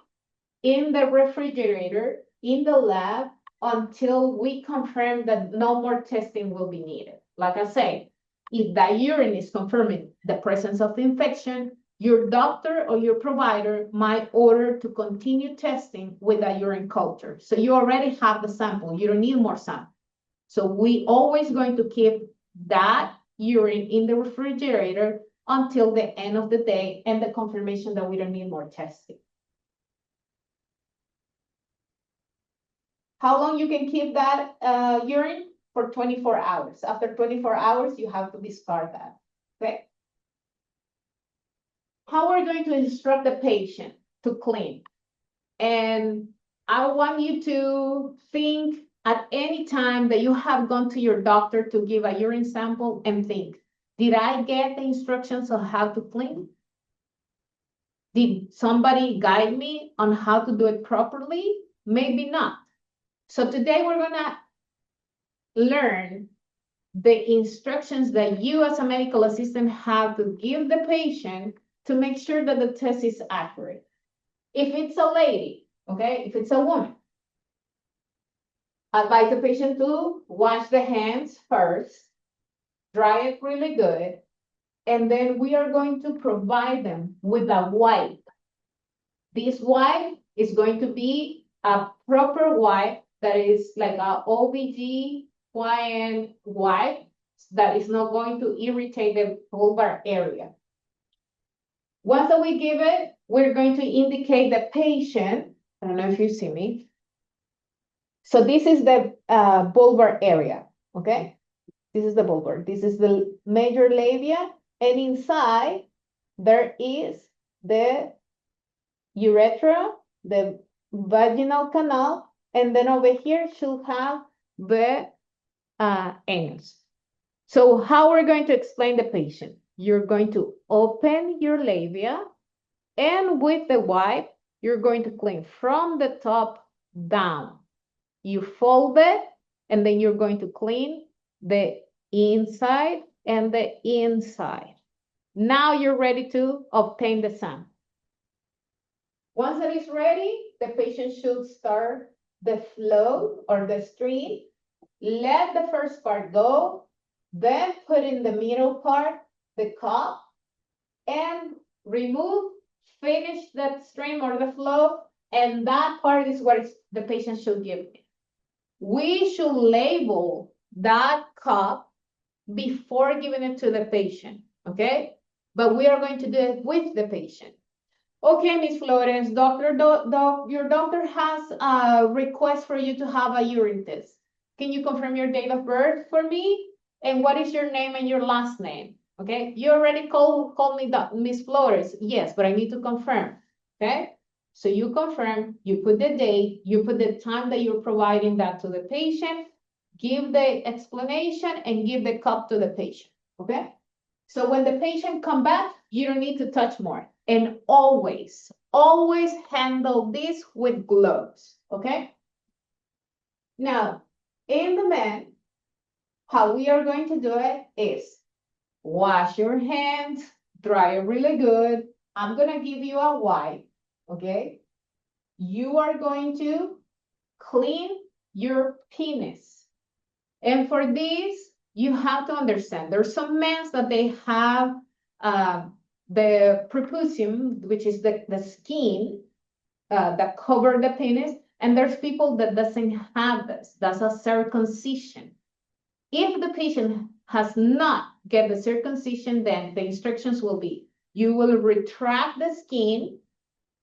in the refrigerator, in the lab, until we confirm that no more testing will be needed. Like I say, if that urine is confirming the presence of the infection, your doctor or your provider might order to continue testing with a urine culture. So you already have the sample, you don't need more sample. So we always going to keep that urine in the refrigerator until the end of the day and the confirmation that we don't need more testing. How long you can keep that urine? For 24 hours. After 24 hours, you have to discard that, okay? How we're going to instruct the patient to clean. And I want you to think at any time that you have gone to your doctor to give a urine sample and think, did I get the instructions on how to clean? Did somebody guide me on how to do it properly? Maybe not. So today we're gonna learn the instructions that you as a medical assistant have to give the patient to make sure that the test is accurate. If it's a lady, okay, if it's a woman, advise the patient to wash the hands first, dry it really good, and then we are going to provide them with a wipe. This wipe is going to be a proper wipe that is like a OBGYN wipe that is not going to irritate the vulvar area. Once that we give it, we're going to indicate the patient. I don't know if you see me. So this is the vulvar area, okay? This is the vulvar. This is the major labia, And inside, there is the urethra, the vaginal canal, and then over here should have the anus. So how we're going to explain the patient? You're going to open your labia, and with the wipe, you're going to clean from the top down. You fold it, and then you're going to clean the inside and the inside. Now you're ready to obtain the sample. Once it is ready, the patient should start the flow or the stream. Let the first part go, then put in the middle part, the cup, and remove, finish that stream or the flow, and that part is what the patient should give. We should label that cup before giving it to the patient, okay? But we are going to do it with the patient. Okay, Ms. Flores, your doctor has a request for you to have a urine test. Can you confirm your date of birth for me? And what is your name and your last name? Okay, you already called me Ms. Flores. Yes, but I need to confirm. Okay, so you confirm, you put the date, you put the time that you're providing that to the patient, give the explanation, and give the cup to the patient. Okay, so when the patient come back, you don't need to touch more. And always, always handle this with gloves, okay? Now, in the men, how we are going to do it is wash your hands, dry it really good. I'm gonna give you a wipe, okay? You are going to clean your penis. And for this, you have to understand, there's some men that they have the prepucium, which is the skin that cover the penis, and there's people that doesn't have this. That's a circumcision. If the patient has not get the circumcision, then the instructions will be, you will retract the skin,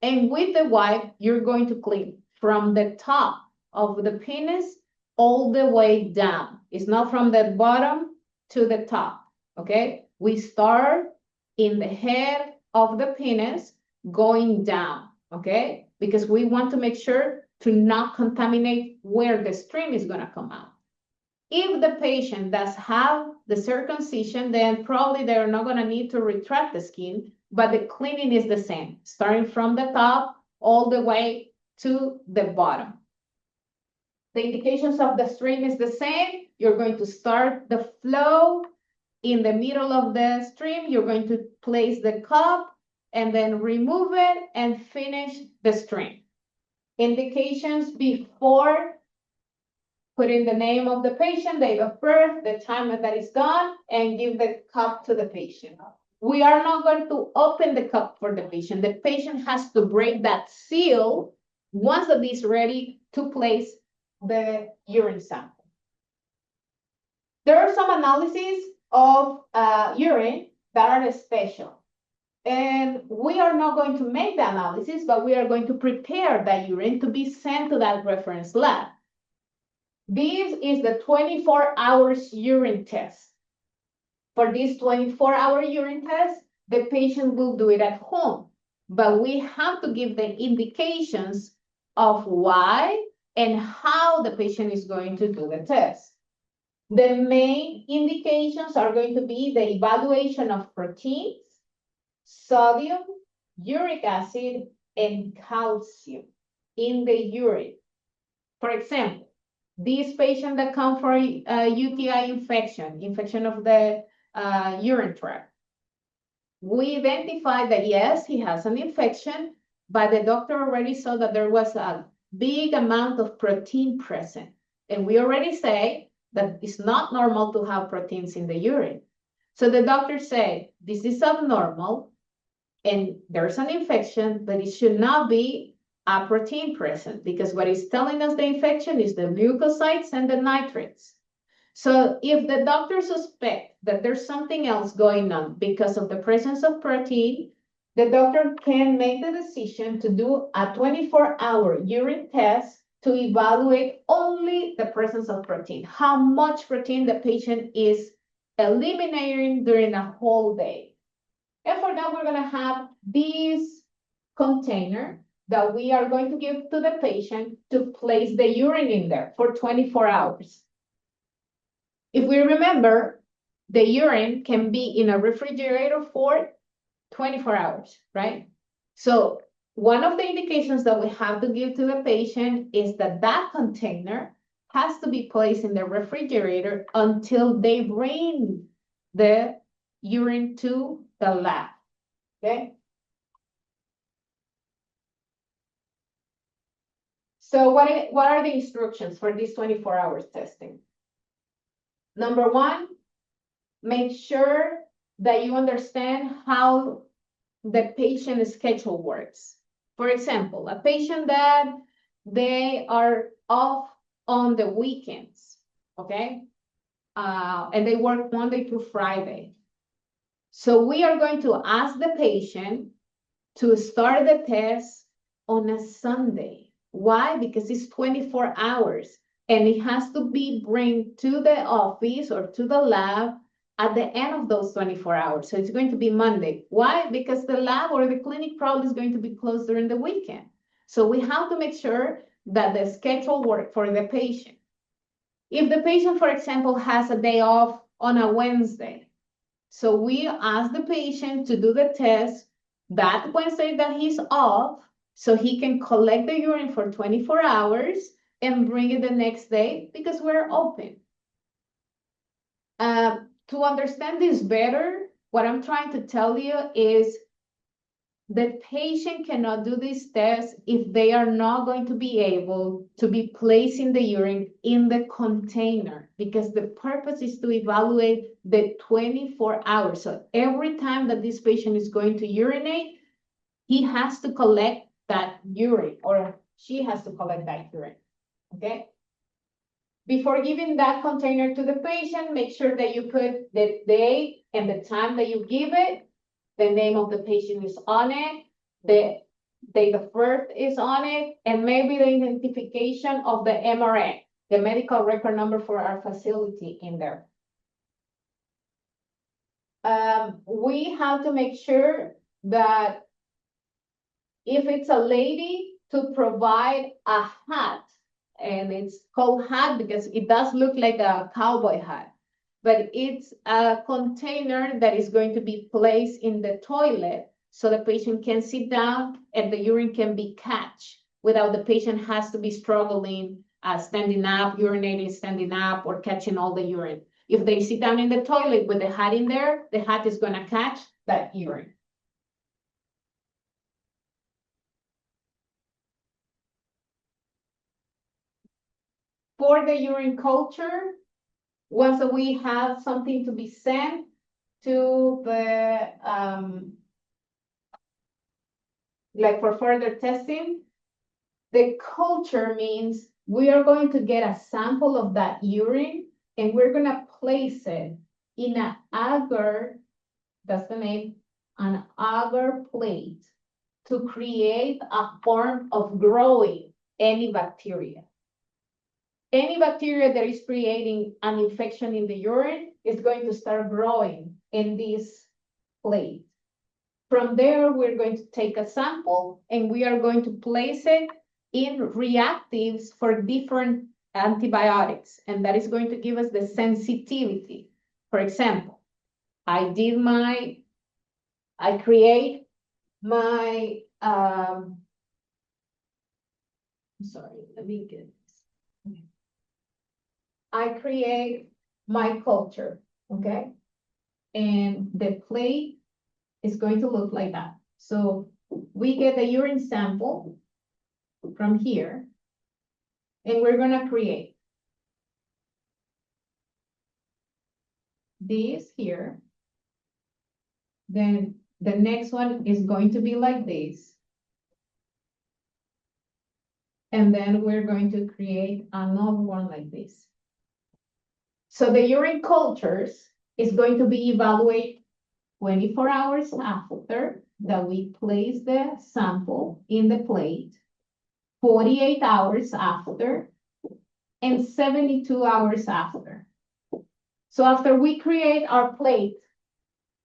and with the wipe, you're going to clean from the top of the penis all the way down. It's not from the bottom to the top, okay? We start in the head of the penis going down, okay? Because we want to make sure to not contaminate where the stream is gonna come out. If the patient does have the circumcision, then probably they're not gonna need to retract the skin, but the cleaning is the same, starting from the top all the way to the bottom. The indications of the stream is the same. You're going to start the flow in the middle of the stream. You're going to place the cup and then remove it and finish the stream. Indications before: put in the name of the patient, date of birth, the time that is gone, and give the cup to the patient. We are not going to open the cup for the patient. The patient has to break that seal once it is ready to place the urine sample. There are some analyses of urine that are special. And we are not going to make the analysis, but we are going to prepare the urine to be sent to that reference lab. This is the 24 hours urine test. For this 24-hour urine test, the patient will do it at home, but we have to give the indications of why and how the patient is going to do the test. The main indications are going to be the evaluation of proteins, sodium, uric acid, and calcium in the urine. For example, this patient that comes for UTI infection of the urine tract, we identified that yes, he has an infection, but the doctor already saw that there was a big amount of protein present. And we already say that it's not normal to have proteins in the urine. So the doctor said, this is abnormal and there's an infection, but it should not be a protein present, because what is telling us the infection is the leukocytes and the nitrates. So if the doctor suspects that there's something else going on because of the presence of protein, the doctor can make the decision to do a 24-hour urine test to evaluate only the presence of protein, how much protein the patient is eliminating during a whole day. And for that, we're gonna have this container that we are going to give to the patient to place the urine in there for 24 hours. If we remember, the urine can be in a refrigerator for 24 hours, right? So one of the indications that we have to give to the patient is that that container has to be placed in the refrigerator until they bring the urine to the lab, okay? So what are the instructions for this 24 hours testing? Number one, make sure that you understand how the patient schedule works. For example, a patient that they are off on the weekends, okay? And they work Monday through Friday. So we are going to ask the patient to start the test on a Sunday. Why? Because it's 24 hours and it has to be bring to the office or to the lab at the end of those 24 hours. So it's going to be Monday. Why? Because the lab or the clinic probably is going to be closed during the weekend. So we have to make sure that the schedule works for the patient. If the patient, for example, has a day off on a Wednesday, so we ask the patient to do the test that Wednesday that he's off, so he can collect the urine for 24 hours and bring it the next day because we're open. To understand this better, what I'm trying to tell you is the patient cannot do this test if they are not going to be able to be placing the urine in the container, because the purpose is to evaluate the 24 hours. So every time that this patient is going to urinate, he has to collect that urine, or she has to collect that urine, okay? Before giving that container to the patient, make sure that you put the date and the time that you give it. The name of the patient is on it, the date of birth is on it, and maybe the identification of the MRN, the medical record number for our facility in there. We have to make sure that if it's a lady, to provide a hat, and it's called hat because it does look like a cowboy hat, but it's a container that is going to be placed in the toilet so the patient can sit down and the urine can be catched without the patient has to be struggling, standing up, urinating, standing up, or catching all the urine. If they sit down in the toilet with the hat in there, the hat is going to catch that urine. For the urine culture, once we have something to be sent to the, like for further testing, the culture means we are going to get a sample of that urine and we're going to place it in an agar, that's the name, an agar plate to create a form of growing any bacteria. Any bacteria that is creating an infection in the urine is going to start growing in this plate. From there, we're going to take a sample and we are going to place it in reactives for different antibiotics. And that is going to give us the sensitivity. For example, I create my, sorry, let me get this. I create my culture, okay? And the plate is going to look like that. So we get the urine sample from here, and we're gonna create this here. Then the next one is going to be like this. And then we're going to create another one like this. So the urine cultures is going to be evaluated 24 hours after that we place the sample in the plate, 48 hours after, and 72 hours after. So after we create our plate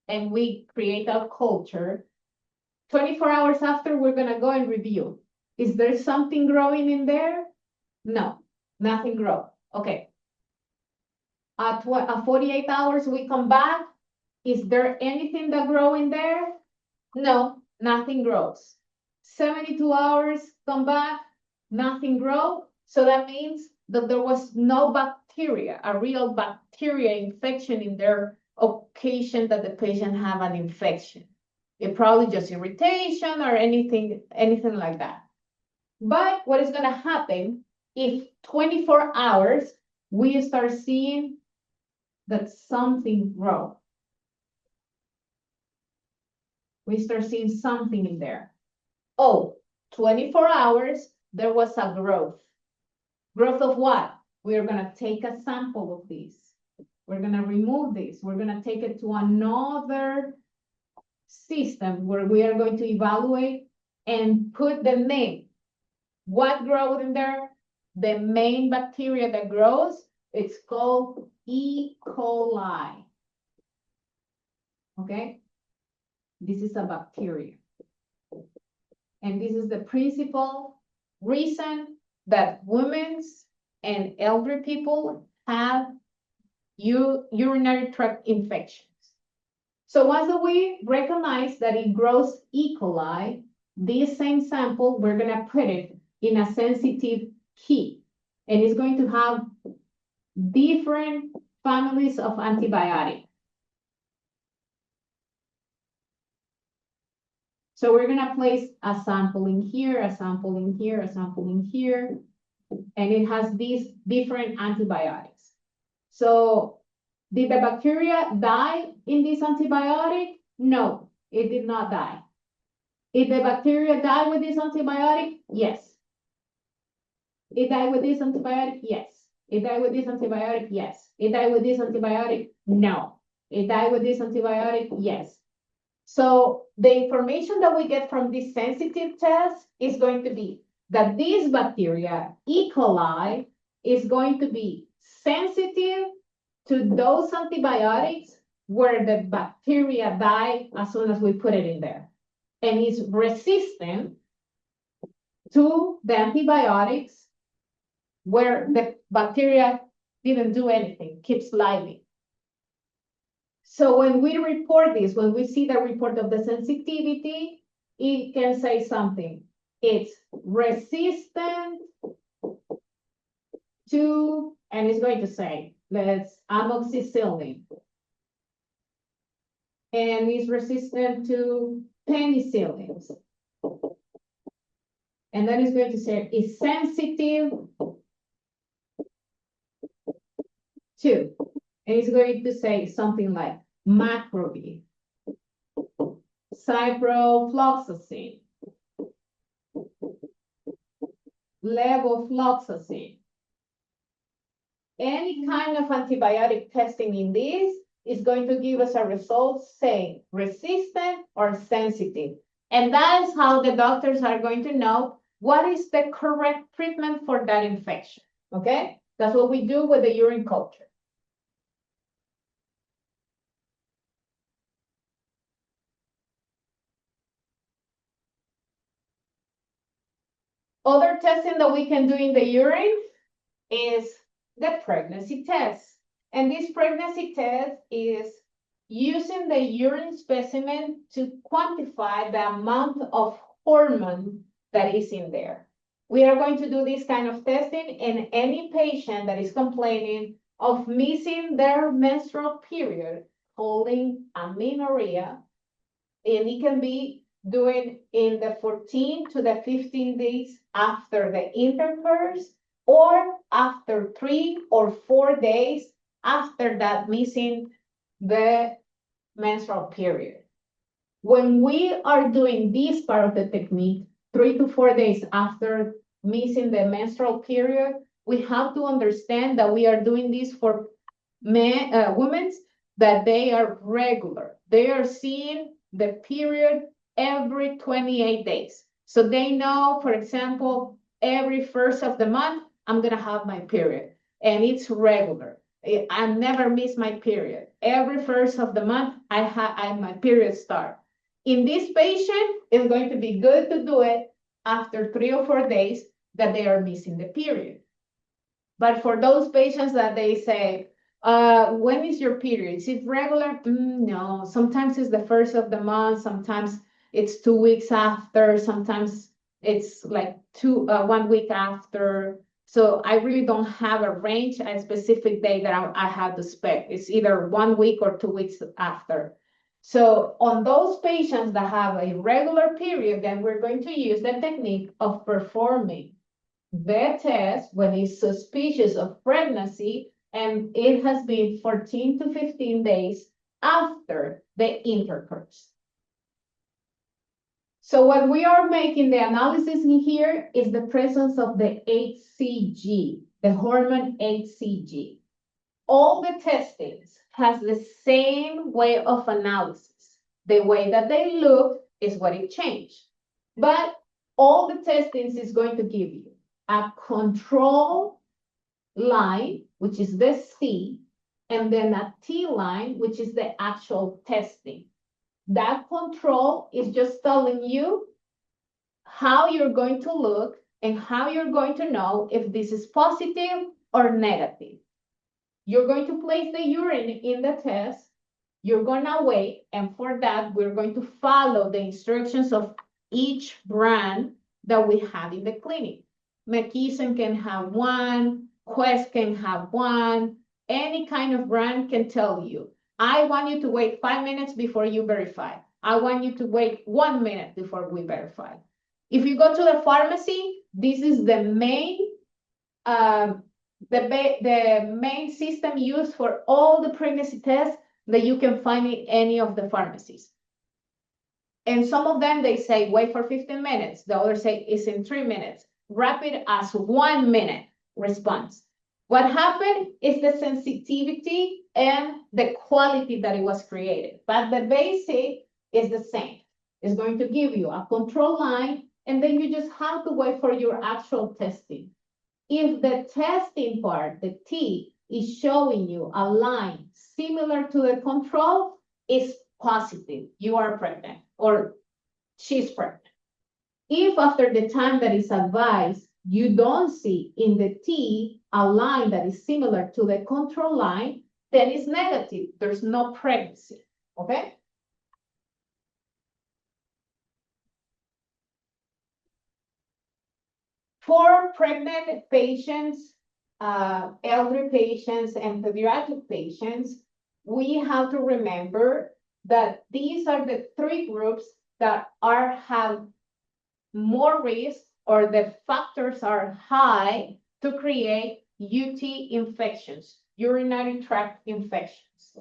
and we create our culture, 24 hours after, we're gonna go and review. Is there something growing in there? No, nothing grow. Okay. At 48 hours, we come back. Is there anything that grow in there? No, nothing grows. 72 hours, come back, nothing grow. So that means that there was no bacteria, a real bacteria infection in their occasion that the patient have an infection. It probably just irritation or anything like that. But what is gonna happen if 24 hours we start seeing that something grow? We start seeing something in there. Oh, 24 hours, there was a growth. Growth of what? We're gonna take a sample of this. We're gonna remove this. We're gonna take it to another system where we are going to evaluate and put the name. What grows in there? The main bacteria that grows, it's called E. coli. Okay? This is a bacteria. And this is the principal reason that women and elderly people have urinary tract infections. So once we recognize that it grows E. coli, this same sample, we're gonna put it in a sensitive kit. And it's going to have different families of antibiotics. So we're gonna place a sample in here, a sample in here, a sample in here, and it has these different antibiotics. So did the bacteria die in this antibiotic? No, it did not die. Did the bacteria die with this antibiotic? Yes. It died with this antibiotic? Yes. It died with this antibiotic? Yes. It died with this antibiotic? No. It died with this antibiotic? Yes. So the information that we get from this sensitive test is going to be that this bacteria, E. coli, is going to be sensitive to those antibiotics where the bacteria die as soon as we put it in there, and is resistant to the antibiotics where the bacteria didn't do anything, keeps living. So when we report this, when we see the report of the sensitivity, it can say something. It's resistant to, and it's going to say, let's amoxicillin. And it's resistant to penicillin. And then it's going to say it's sensitive to, and it's going to say something like macrobid, ciprofloxacin, levofloxacin. Any kind of antibiotic testing in this is going to give us a result saying resistant or sensitive. And that is how the doctors are going to know what is the correct treatment for that infection, okay? That's what we do with the urine culture. Other testing that we can do in the urine is the pregnancy test. And this pregnancy test is using the urine specimen to quantify the amount of hormone that is in there. We are going to do this kind of testing in any patient that is complaining of missing their menstrual period, holding amenorrhea, and it can be doing in the 14 to the 15 days after the intercourse, or after 3 or 4 days after that missing the menstrual period. When we are doing this part of the technique, 3 to 4 days after missing the menstrual period, we have to understand that we are doing this for women that they are regular. They are seeing the period every 28 days. So they know, for example, every first of the month, I'm gonna have my period, and it's regular. I never miss my period. Every first of the month, my period start. In this patient, it's going to be good to do it after 3 or 4 days that they are missing the period. But for those patients that they say, when is your period? Is it regular? No, sometimes it's the first of the month, sometimes it's 2 weeks after, sometimes it's like 1 week after. So I really don't have a range, a specific day that I have to expect. It's either 1 week or 2 weeks after. So on those patients that have a regular period, then we're going to use the technique of performing the test when it's suspicious of pregnancy and it has been 14 to 15 days after the intercourse. So what we are making the analysis in here is the presence of the HCG, the hormone HCG. All the testings has the same way of analysis. The way that they look is what it changed. But all the testings is going to give you a control line, which is the C, and then a T line, which is the actual testing. That control is just telling you how you're going to look and how you're going to know if this is positive or negative. You're going to place the urine in the test. You're going to wait. And for that, we're going to follow the instructions of each brand that we have in the clinic. McKesson can have one, Quest can have one, any kind of brand can tell you, I want you to wait 5 minutes before you verify. I want you to wait 1 minute before we verify. If you go to the pharmacy, this is the main main system used for all the pregnancy tests that you can find in any of the pharmacies. And some of them, they say, wait for 15 minutes. The others say it's in 3 minutes. Rapid as 1 minute response. What happened is the sensitivity and the quality that it was created. But the basic is the same. It's going to give you a control line, and then you just have to wait for your actual testing. If the testing part, the T, is showing you a line similar to the control, it's positive. You are pregnant or she's pregnant. If after the time that is advised, you don't see in the T a line that is similar to the control line, then it's negative. There's no pregnancy, okay? For pregnant patients, elderly patients, and pediatric patients, we have to remember that these are the 3 groups that have more risk, or the factors are high to create UT infections, urinary tract infections.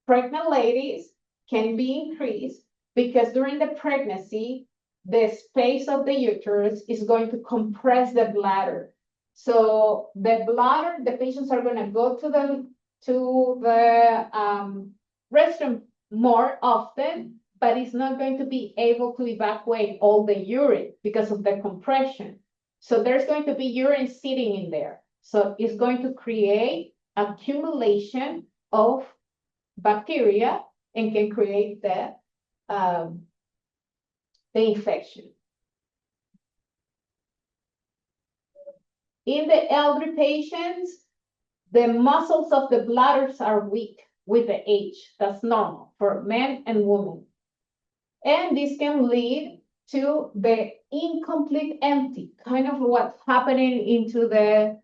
Pregnant ladies can be increased because during the pregnancy, the space of the uterus is going to compress the bladder. So the bladder, the patients are going to go to the restroom more often, but it's not going to be able to evacuate all the urine because of the compression. So there's going to be urine sitting in there. So it's going to create accumulation of bacteria and can create the infection. In the elderly patients, the muscles of the bladders are weak with the age. That's normal for men and women. And this can lead to the incomplete empty, kind of what's happening into the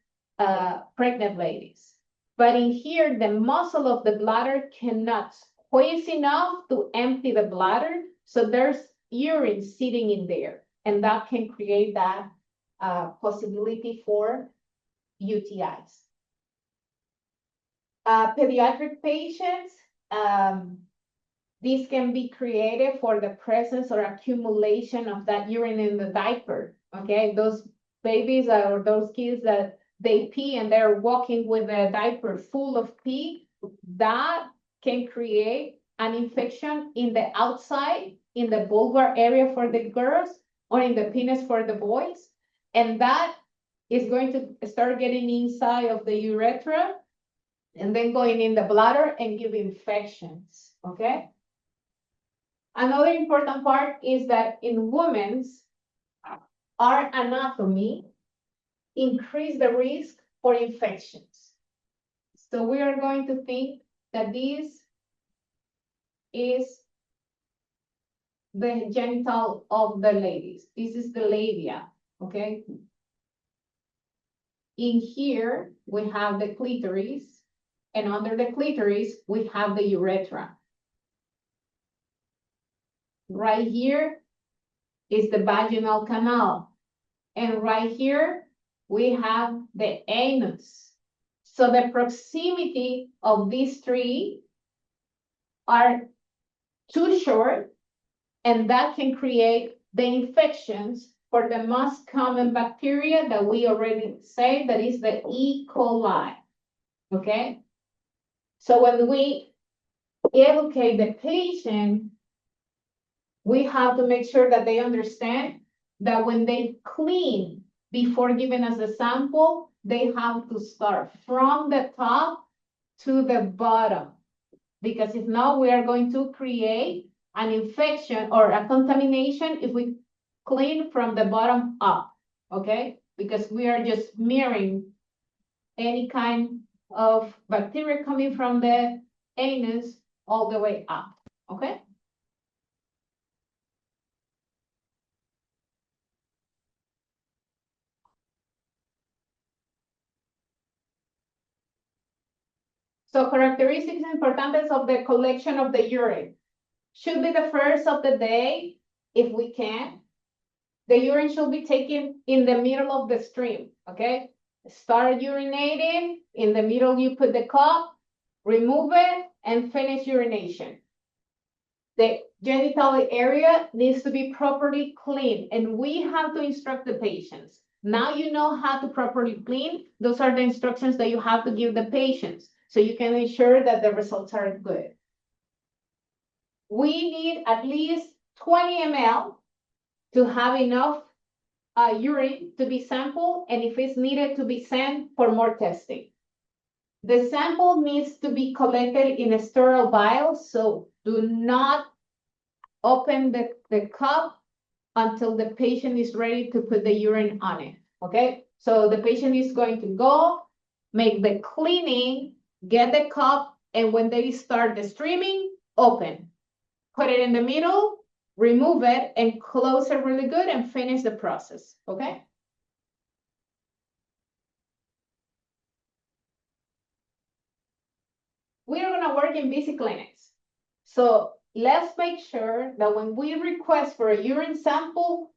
pregnant ladies. But in here, the muscle of the bladder cannot squeeze enough to empty the bladder. So there's urine sitting in there, and that can create that possibility for UTIs. Pediatric patients, this can be created for the presence or accumulation of that urine in the diaper, okay? Those babies or those kids that they pee and they're walking with a diaper full of pee, that can create an infection in the outside, in the vulvar area for the girls, or in the penis for the boys. And that is going to start getting inside of the urethra and then going in the bladder and give infections, okay? Another important part is that in women's, our anatomy increase the risk for infections. So we are going to think that this is the genital of the ladies. This is the labia, okay? In here, we have the clitoris, and under the clitoris, we have the urethra. Right here is the vaginal canal, and right here, we have the anus. So the proximity of these three are too short, and that can create the infections for the most common bacteria that we already say, that is the E. coli, okay? So when we educate the patient, we have to make sure that they understand that when they clean before giving us a sample, they have to start from the top to the bottom. Because if not, we are going to create an infection or a contamination if we clean from the bottom up, okay? Because we are just mirroring any kind of bacteria coming from the anus all the way up, okay? So characteristics and importance of the collection of the urine. Should be the first of the day, if we can. The urine should be taken in the middle of the stream, okay? Start urinating, in the middle you put the cup, remove it, and finish urination. The genital area needs to be properly cleaned, and we have to instruct the patients. Now you know how to properly clean. Those are the instructions that you have to give the patients, so you can ensure that the results are good. We need at least 20 ml to have enough urine to be sampled, and if it's needed, to be sent for more testing. The sample needs to be collected in a sterile vial, so do not open the cup until the patient is ready to put the urine on it, okay? So the patient is going to go, make the cleaning, get the cup, and when they start the streaming, open. Put it in the middle, remove it, and close it really good and finish the process, okay? We are gonna work in busy clinics. So let's make sure that when we request for a urine sample,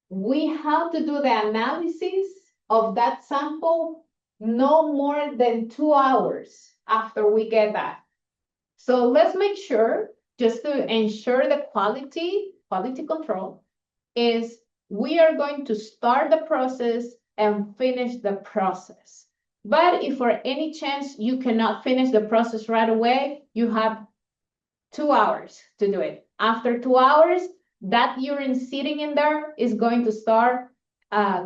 we have to do the analysis of that sample no more than 2 hours after we get that. So let's make sure, just to ensure the quality control, is we are going to start the process and finish the process. But if for any chance you cannot finish the process right away, you have 2 hours to do it. After 2 hours, that urine sitting in there is going to start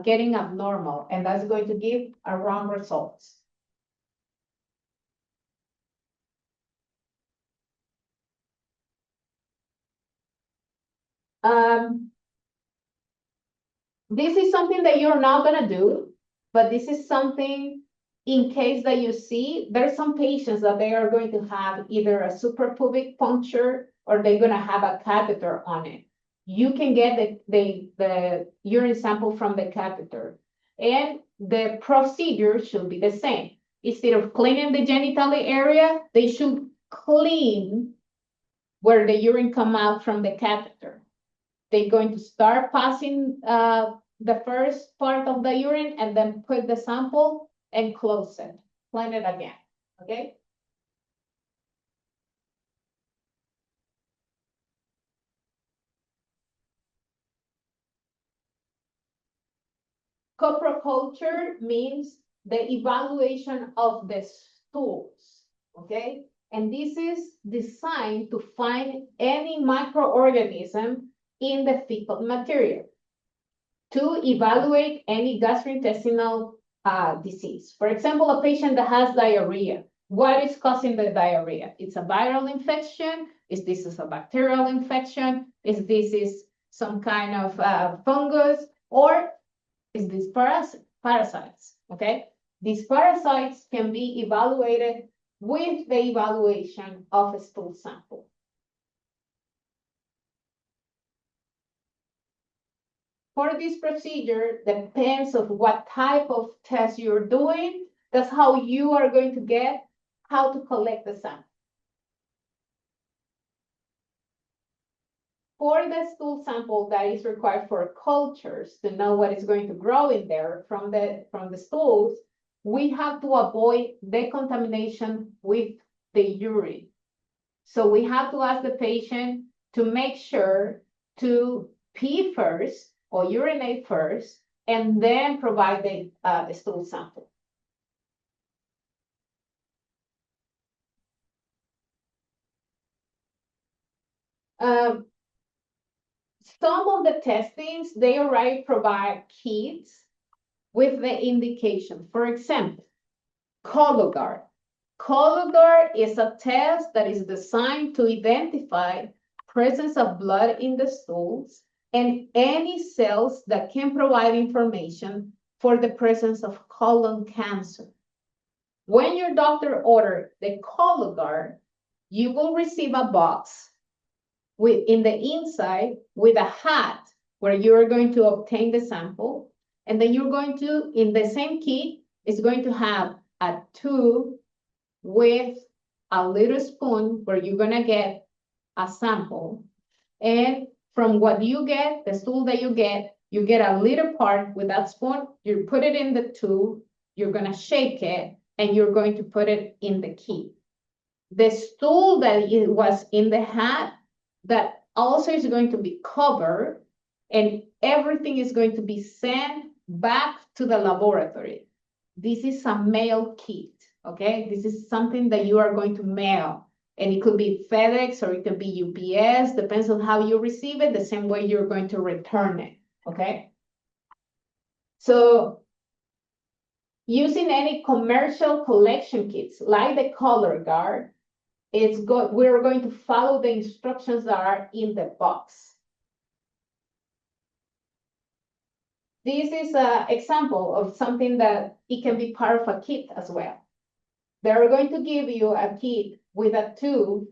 getting abnormal, and that's going to give a wrong results. This is something that you're not gonna do, but this is something in case that you see, there's some patients that they are going to have either a suprapubic puncture or they're gonna have a catheter on it. You can get the urine sample from the catheter, and the procedure should be the same. Instead of cleaning the genital area, they should clean where the urine come out from the catheter. They're going to start passing the first part of the urine and then put the sample and close it, clean it again, okay? Coproculture means the evaluation of the stools, okay? And this is designed to find any microorganism in the fecal material to evaluate any gastrointestinal disease. For example, a patient that has diarrhea, What is causing the diarrhea? It's a viral infection? Is this a bacterial infection? Is this some kind of fungus? Or is this parasites? Okay, these parasites can be evaluated with the evaluation of a stool sample. For this procedure, depends of what type of test you're doing. That's how you are going to get how to collect the sample. For the stool sample that is required for cultures to know what is going to grow in there from the stools, we have to avoid decontamination with the urine. So we have to ask the patient to make sure to pee first or urinate first, and then provide the stool sample. Some of the testings, they already provide kits with the indication. For example, Cologuard. Cologuard is a test that is designed to identify presence of blood in the stools and any cells that can provide information for the presence of colon cancer. When your doctor orders the Cologuard, you will receive a box in the inside with a hat where you're going to obtain the sample. And then you're going to, in the same kit, it's going to have a tube with a little spoon where you're going to get a sample. And from what you get, the stool that you get a little part with that spoon, you put it in the tube, you're going to shake it, and you're going to put it in the kit. The stool that it was in the hat, that also is going to be covered, and everything is going to be sent back to the laboratory. This is a mail kit, okay? This is something that you are going to mail. And it could be FedEx or it could be UPS, depends on how you receive it, the same way you're going to return it, okay? So using any commercial collection kits like the Cologuard, we're going to follow the instructions that are in the box. This is an example of something that it can be part of a kit as well. They're going to give you a kit with a tube,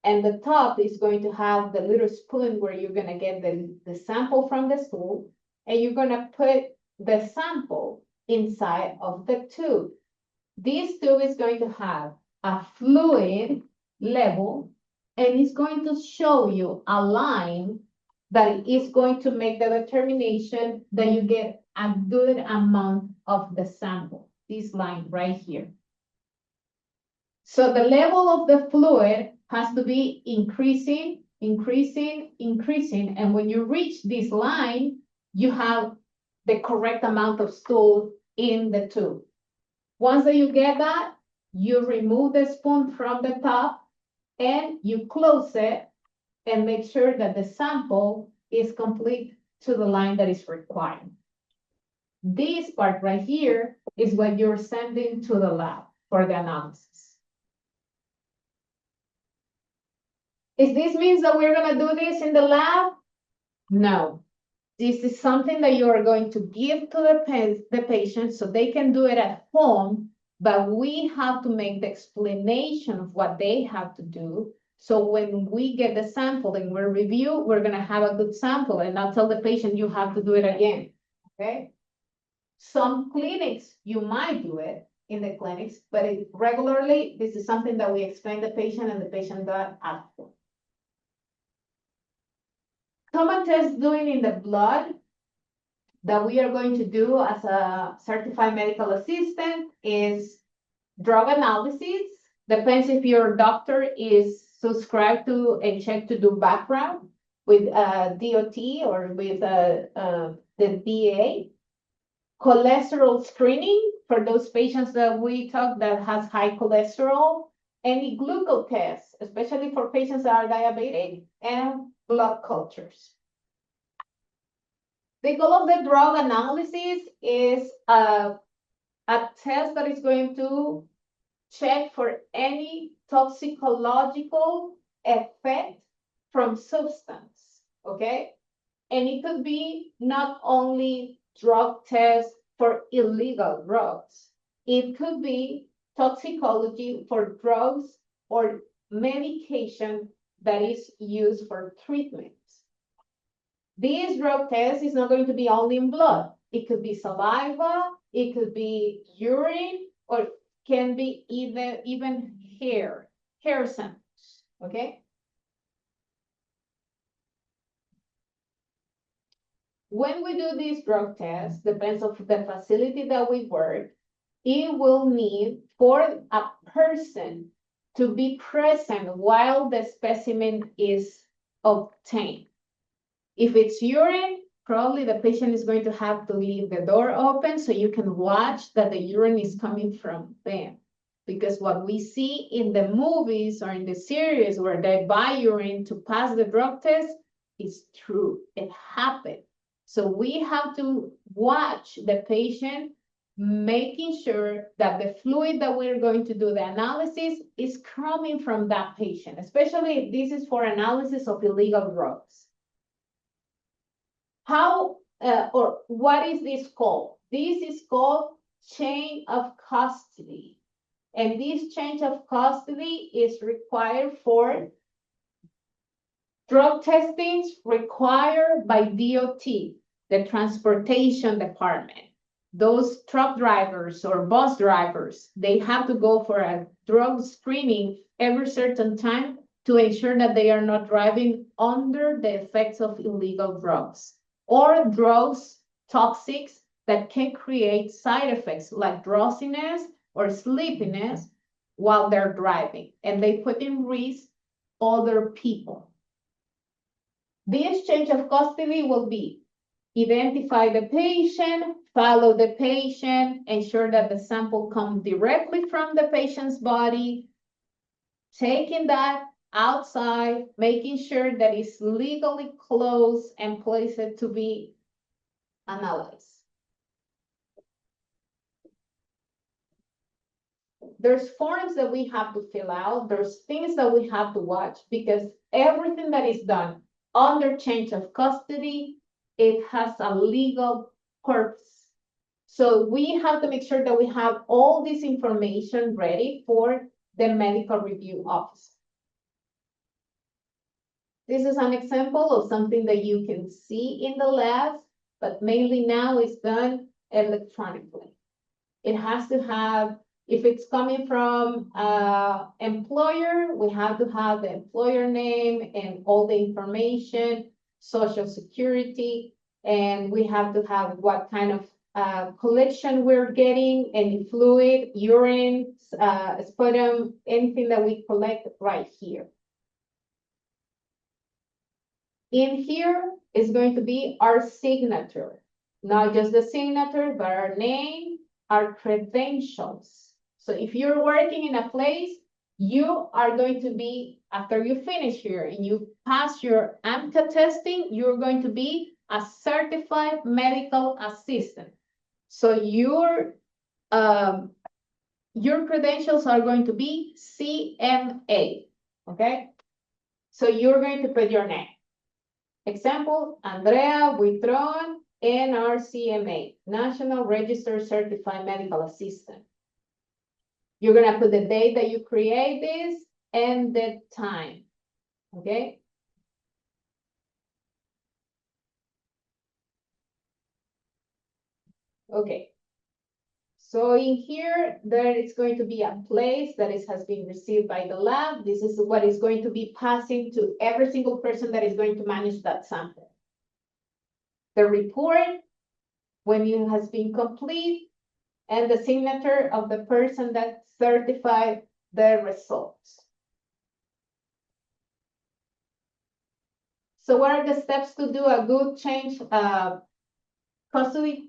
and the top is going to have the little spoon where you're going to get the sample from the stool, and you're going to put the sample inside of the tube. This tube is going to have a fluid level, and it's going to show you a line that is going to make the determination that you get a good amount of the sample, this line right here. So the level of the fluid has to be increasing, increasing, increasing. And when you reach this line, you have the correct amount of stool in the tube. Once that you get that, you remove the spoon from the top and you close it and make sure that the sample is complete to the line that is required. This part right here is what you're sending to the lab for the analysis. Is this means that we're going to do this in the lab? No. This is something that you are going to give to the patient so they can do it at home, but we have to make the explanation of what they have to do. So when we get the sample and we review, we're going to have a good sample and not tell the patient you have to do it again, okay? Some clinics, you might do it in the clinics, but regularly, this is something that we explain to the patient and the patient does after. Common test doing in the blood that we are going to do as a certified medical assistant is drug analysis. Depends if your doctor is subscribed to and checked to do background with DOT or with the DA. Cholesterol screening for those patients that we talk that has high cholesterol. Any glucose tests, especially for patients that are diabetic, and blood cultures. The goal of the drug analysis is a test that is going to check for any toxicological effect from substance, okay? And it could be not only drug tests for illegal drugs. It could be toxicology for drugs or medication that is used for treatment. This drug test is not going to be only in blood. It could be saliva, it could be urine, or can be even hair samples, okay? When we do this drug test, depends on the facility that we work, it will need for a person to be present while the specimen is obtained. If it's urine, probably the patient is going to have to leave the door open so you can watch that the urine is coming from them. Because what we see in the movies or in the series where they buy urine to pass the drug test is true. It happened. So we have to watch the patient, making sure that the fluid that we're going to do the analysis is coming from that patient, especially if this is for analysis of illegal drugs. How or what is this called? This is called chain of custody. And this chain of custody is required for drug testings required by DOT, the transportation department. Those truck drivers or bus drivers, they have to go for a drug screening every certain time to ensure that they are not driving under the effects of illegal drugs or drugs, toxics that can create side effects like drowsiness or sleepiness while they're driving, and they put in risk other people. This change of custody will be identify the patient, follow the patient, ensure that the sample comes directly from the patient's body, taking that outside, making sure that it's legally closed and place it to be analyzed. There's forms that we have to fill out. There's things that we have to watch because everything that is done under change of custody, it has a legal purpose. So we have to make sure that we have all this information ready for the medical review officer. This is an example of something that you can see in the labs, but mainly now it's done electronically. It has to have, if it's coming from employer, we have to have the employer name and all the information, social security, and we have to have what kind of collection we're getting, any fluid, urine, sputum, anything that we collect right here. In here is going to be our signature, not just the signature, but our name, our credentials. So if you're working in a place, you are going to be, after you finish here and you pass your AMCA testing, you're going to be a certified medical assistant. So your credentials are going to be CMA, okay? So you're going to put your name. Example, Andrea Buitron, NRCMA, National Registered Certified Medical Assistant. You're gonna put the date that you create this and the time, okay? Okay. So in here, there is going to be a place that has been received by the lab. This is what is going to be passing to every single person that is going to manage that sample. The report, when it has been complete, and the signature of the person that certified the results. So what are the steps to do a good change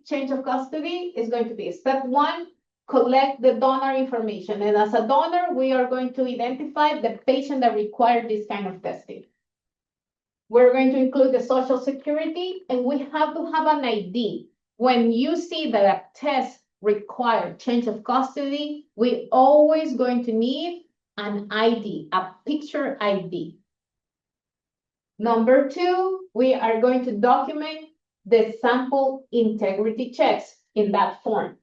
change of custody is going to be step one, collect the donor information. And as a donor, we are going to identify the patient that required this kind of testing. We're going to include the social security, and we have to have an ID. When you see that a test require change of custody, we always going to need an ID, a picture ID. Number two, we are going to document the sample integrity checks in that form.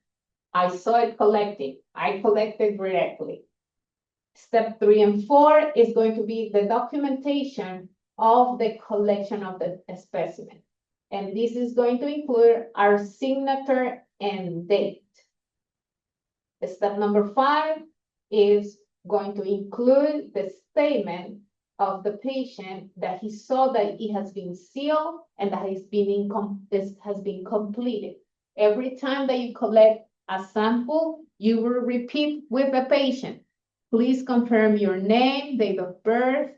I saw it collected. I collected directly. Step 3 and 4 is going to be the documentation of the collection of the specimen. And this is going to include our signature and date. Step number 5 is going to include the statement of the patient that he saw that it has been sealed and that this has been completed. Every time that you collect a sample, you will repeat with the patient. Please confirm your name, date of birth,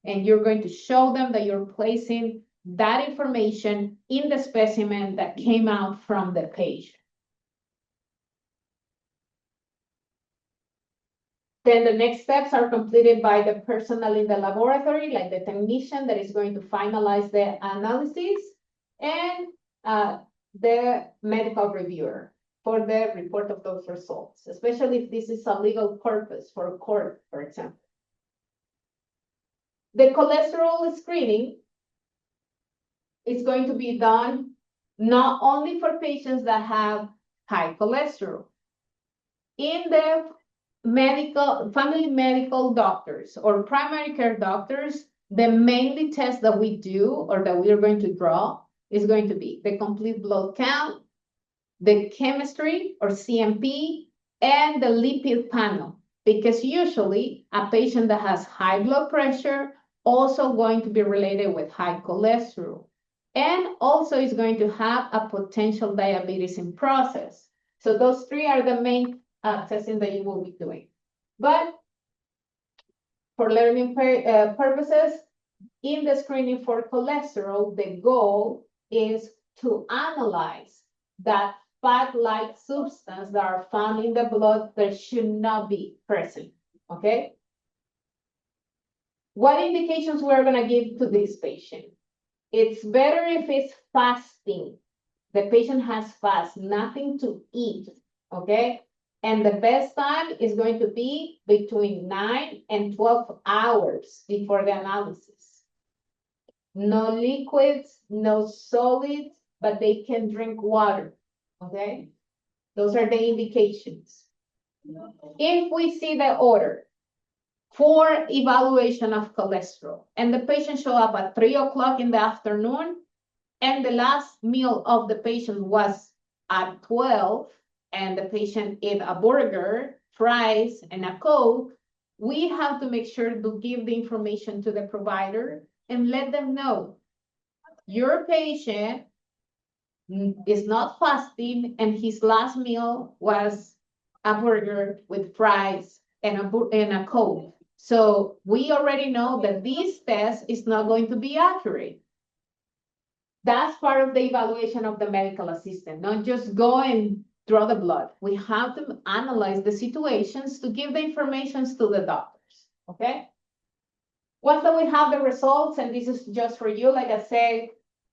and you're going to show them that you're placing that information in the specimen that came out from the patient. Then the next steps are completed by the personnel in the laboratory, like the technician that is going to finalize the analysis, and the medical reviewer for the report of those results, especially if this is a legal purpose for a court, for example. The cholesterol screening is going to be done not only for patients that have high cholesterol. In the family medical doctors or primary care doctors, the mainly test that we do or that we are going to draw is going to be the complete blood count, the chemistry or CMP, and the lipid panel, because usually a patient that has high blood pressure also going to be related with high cholesterol, and also is going to have a potential diabetes in process. So those three are the main testing that you will be doing. But for learning purposes, in the screening for cholesterol, the goal is to analyze that fat-like substance that are found in the blood that should not be present, okay? What indications we're gonna give to this patient? It's better if it's fasting. The patient has fast, nothing to eat, okay? And the best time is going to be between 9 and 12 hours before the analysis. No liquids, no solids, but they can drink water, okay? Those are the indications. If we see the order for evaluation of cholesterol and the patient show up at 3 o'clock in the afternoon and the last meal of the patient was at 12 and the patient ate a burger, fries, and a Coke, we have to make sure to give the information to the provider and let them know your patient is not fasting and his last meal was a burger with fries and a Coke. So we already know that this test is not going to be accurate. That's part of the evaluation of the medical assistant, not just go and draw the blood. We have to analyze the situations to give the information to the doctors, okay? Once that we have the results, and this is just for you, like I said,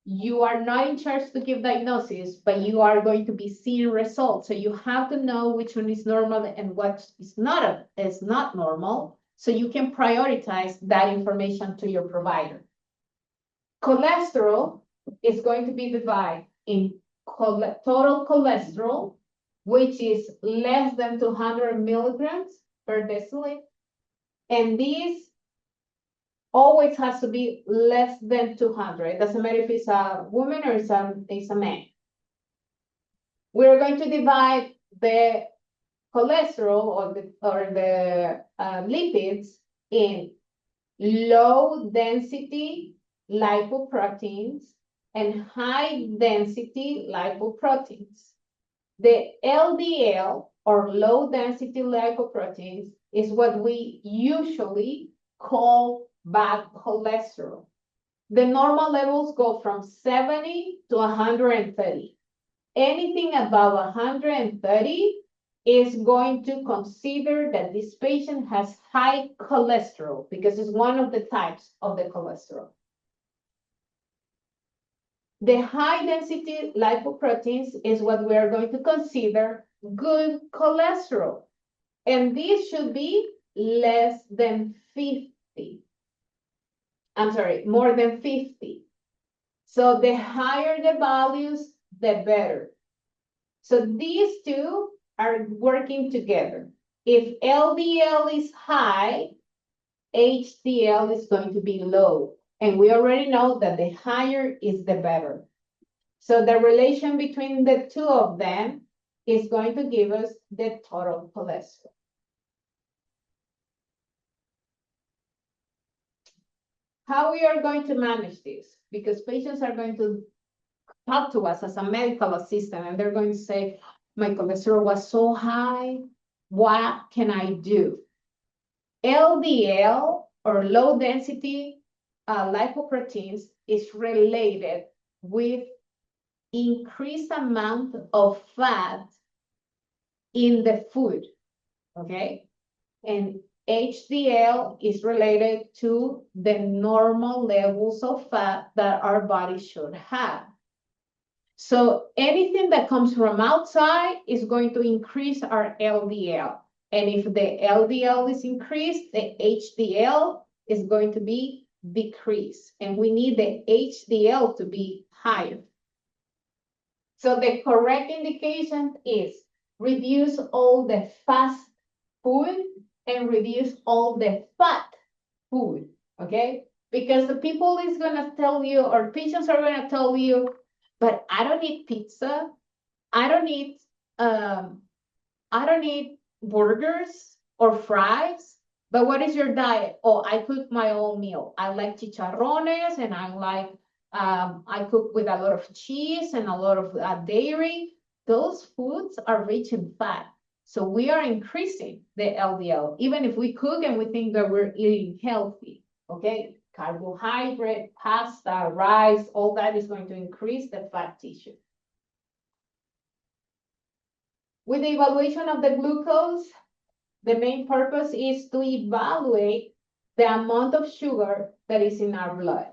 you are not in charge to give diagnosis, but you are going to be seeing results. So you have to know which one is normal and what is not normal, so you can prioritize that information to your provider. Cholesterol is going to be divided in total cholesterol, which is less than 200 milligrams per deciliter, and this always has to be less than 200. It doesn't matter if it's a woman or it's a man. We're going to divide the cholesterol or the lipids in low density lipoproteins and high density lipoproteins. The LDL or low density lipoproteins is what we usually call bad cholesterol. The normal levels go from 70 to 130. Anything above 130 is going to consider that this patient has high cholesterol because it's one of the types of the cholesterol. The high density lipoproteins is what we are going to consider good cholesterol. And this should be less than 50. I'm sorry, more than 50. So the higher the values, the better. So these two are working together. If LDL is high, HDL is going to be low. And we already know that the higher is the better. So the relation between the two of them is going to give us the total cholesterol. How we are going to manage this? Because patients are going to talk to us as a medical assistant and they're going to say, my cholesterol was so high, what can I do? LDL or low density lipoproteins is related with increased amount of fat in the food, okay? And HDL is related to the normal levels of fat that our body should have. So anything that comes from outside is going to increase our LDL. And if the LDL is increased, the HDL is going to be decreased. And we need the HDL to be higher. So the correct indication is reduce all the fast food and reduce all the fat food, okay? Because the people is gonna tell you, or patients are gonna tell you, but I don't eat pizza, I don't eat burgers or fries, but what is your diet? Oh, I cook my own meal. I like chicharrones and I cook with a lot of cheese and a lot of dairy. Those foods are rich in fat. So we are increasing the LDL, even if we cook and we think that we're eating healthy, okay? Carbohydrate, pasta, rice, all that is going to increase the fat tissue. With the evaluation of the glucose, the main purpose is to evaluate the amount of sugar that is in our blood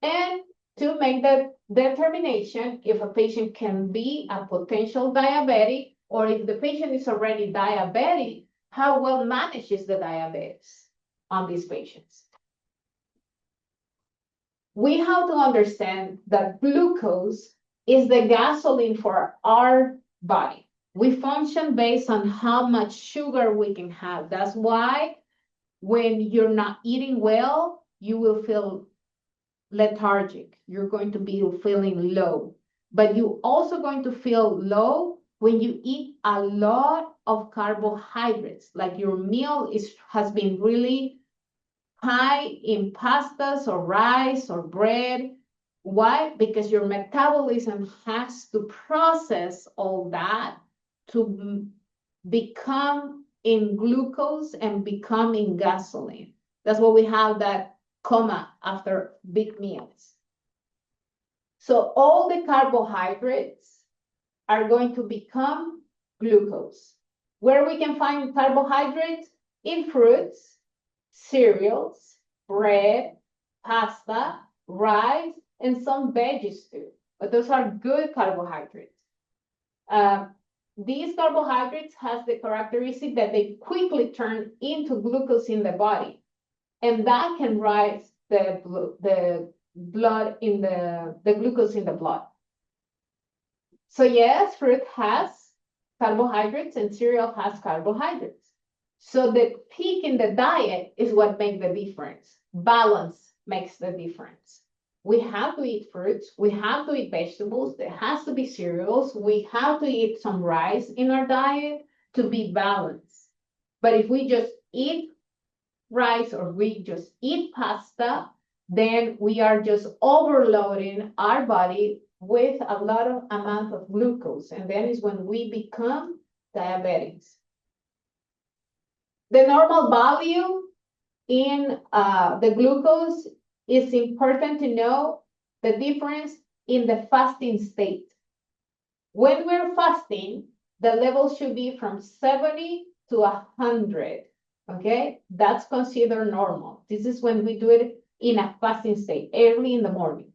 and to make the determination if a patient can be a potential diabetic or if the patient is already diabetic, how well managed is the diabetes on these patients. We have to understand that glucose is the gasoline for our body. We function based on how much sugar we can have. That's why when you're not eating well, you will feel lethargic. You're going to be feeling low. But you're also going to feel low when you eat a lot of carbohydrates, like your meal has been really high in pastas or rice or bread. Why? Because your metabolism has to process all that to become in glucose and become in gasoline. That's why we have that coma after big meals. So all the carbohydrates are going to become glucose. Where we can find carbohydrates? In fruits, cereals, bread, pasta, rice, and some veggies too. But those are good carbohydrates. These carbohydrates has the characteristic that they quickly turn into glucose in the body. And that can rise the blood in the glucose in the blood. So yes, fruit has carbohydrates and cereal has carbohydrates. So the peak in the diet is what makes the difference. Balance makes the difference. We have to eat fruits, we have to eat vegetables, there has to be cereals, we have to eat some rice in our diet to be balanced. But if we just eat rice or we just eat pasta, then we are just overloading our body with a lot of amount of glucose. And then is when we become diabetics. The normal value in the glucose is important to know the difference in the fasting state. When we're fasting, the level should be from 70 to 100, okay? That's considered normal. This is when we do it in a fasting state, early in the morning.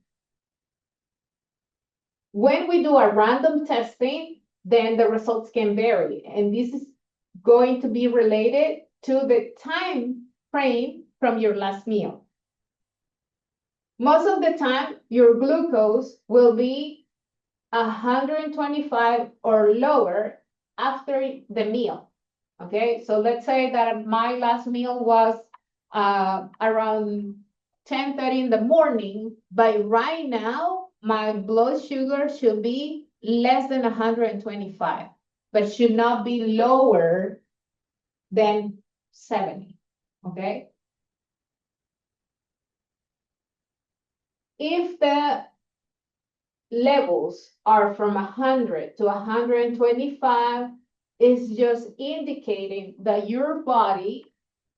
When we do a random testing, then the results can vary. And this is going to be related to the time frame from your last meal. Most of the time, your glucose will be 125 or lower after the meal. Okay, so let's say that my last meal was around 10:30 in the morning, but right now my blood sugar should be less than 125, but should not be lower than 70. Okay, if the levels are from 100 to 125, it's just indicating that your body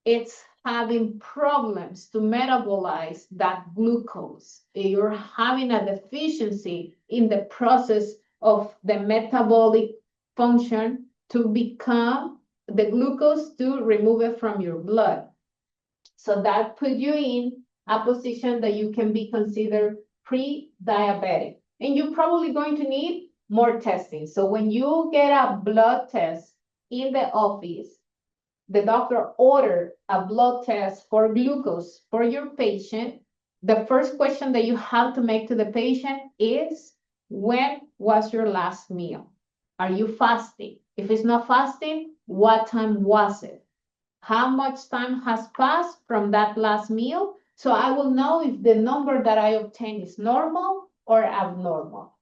is having problems to metabolize that glucose. You're having a deficiency in the process of the metabolic function to become the glucose to remove it from your blood. So that put you in a position that you can be considered pre-diabetic. And you're probably going to need more testing. So when you get a blood test in the office, the doctor ordered a blood test for glucose for your patient, the first question that you have to make to the patient is, when was your last meal? Are you fasting? If it's not fasting, what time was it? How much time has passed from that last meal? So I will know if the number that I obtain is normal or abnormal.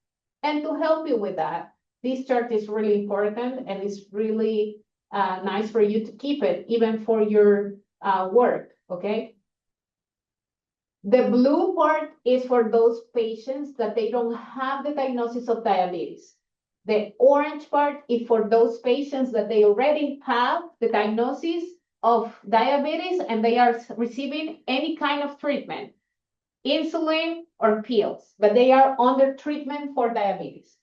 And to help you with that, this chart is really important and it's really nice for you to keep it even for your work, okay? The blue part is for those patients that they don't have the diagnosis of diabetes. The orange part is for those patients that they already have the diagnosis of diabetes and they are receiving any kind of treatment, insulin or pills, but they are under treatment for diabetes.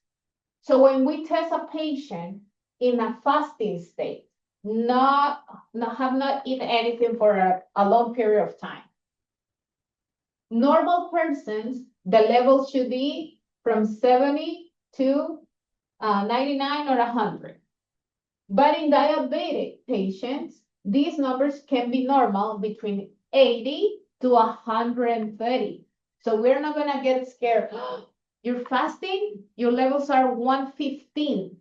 So when we test a patient in a fasting state, have not eaten anything for a long period of time, normal persons, the level should be from 70 to 99 or 100. But in diabetic patients, these numbers can be normal between 80 to 130. So we're not going to get scared. You're fasting, your levels are 115.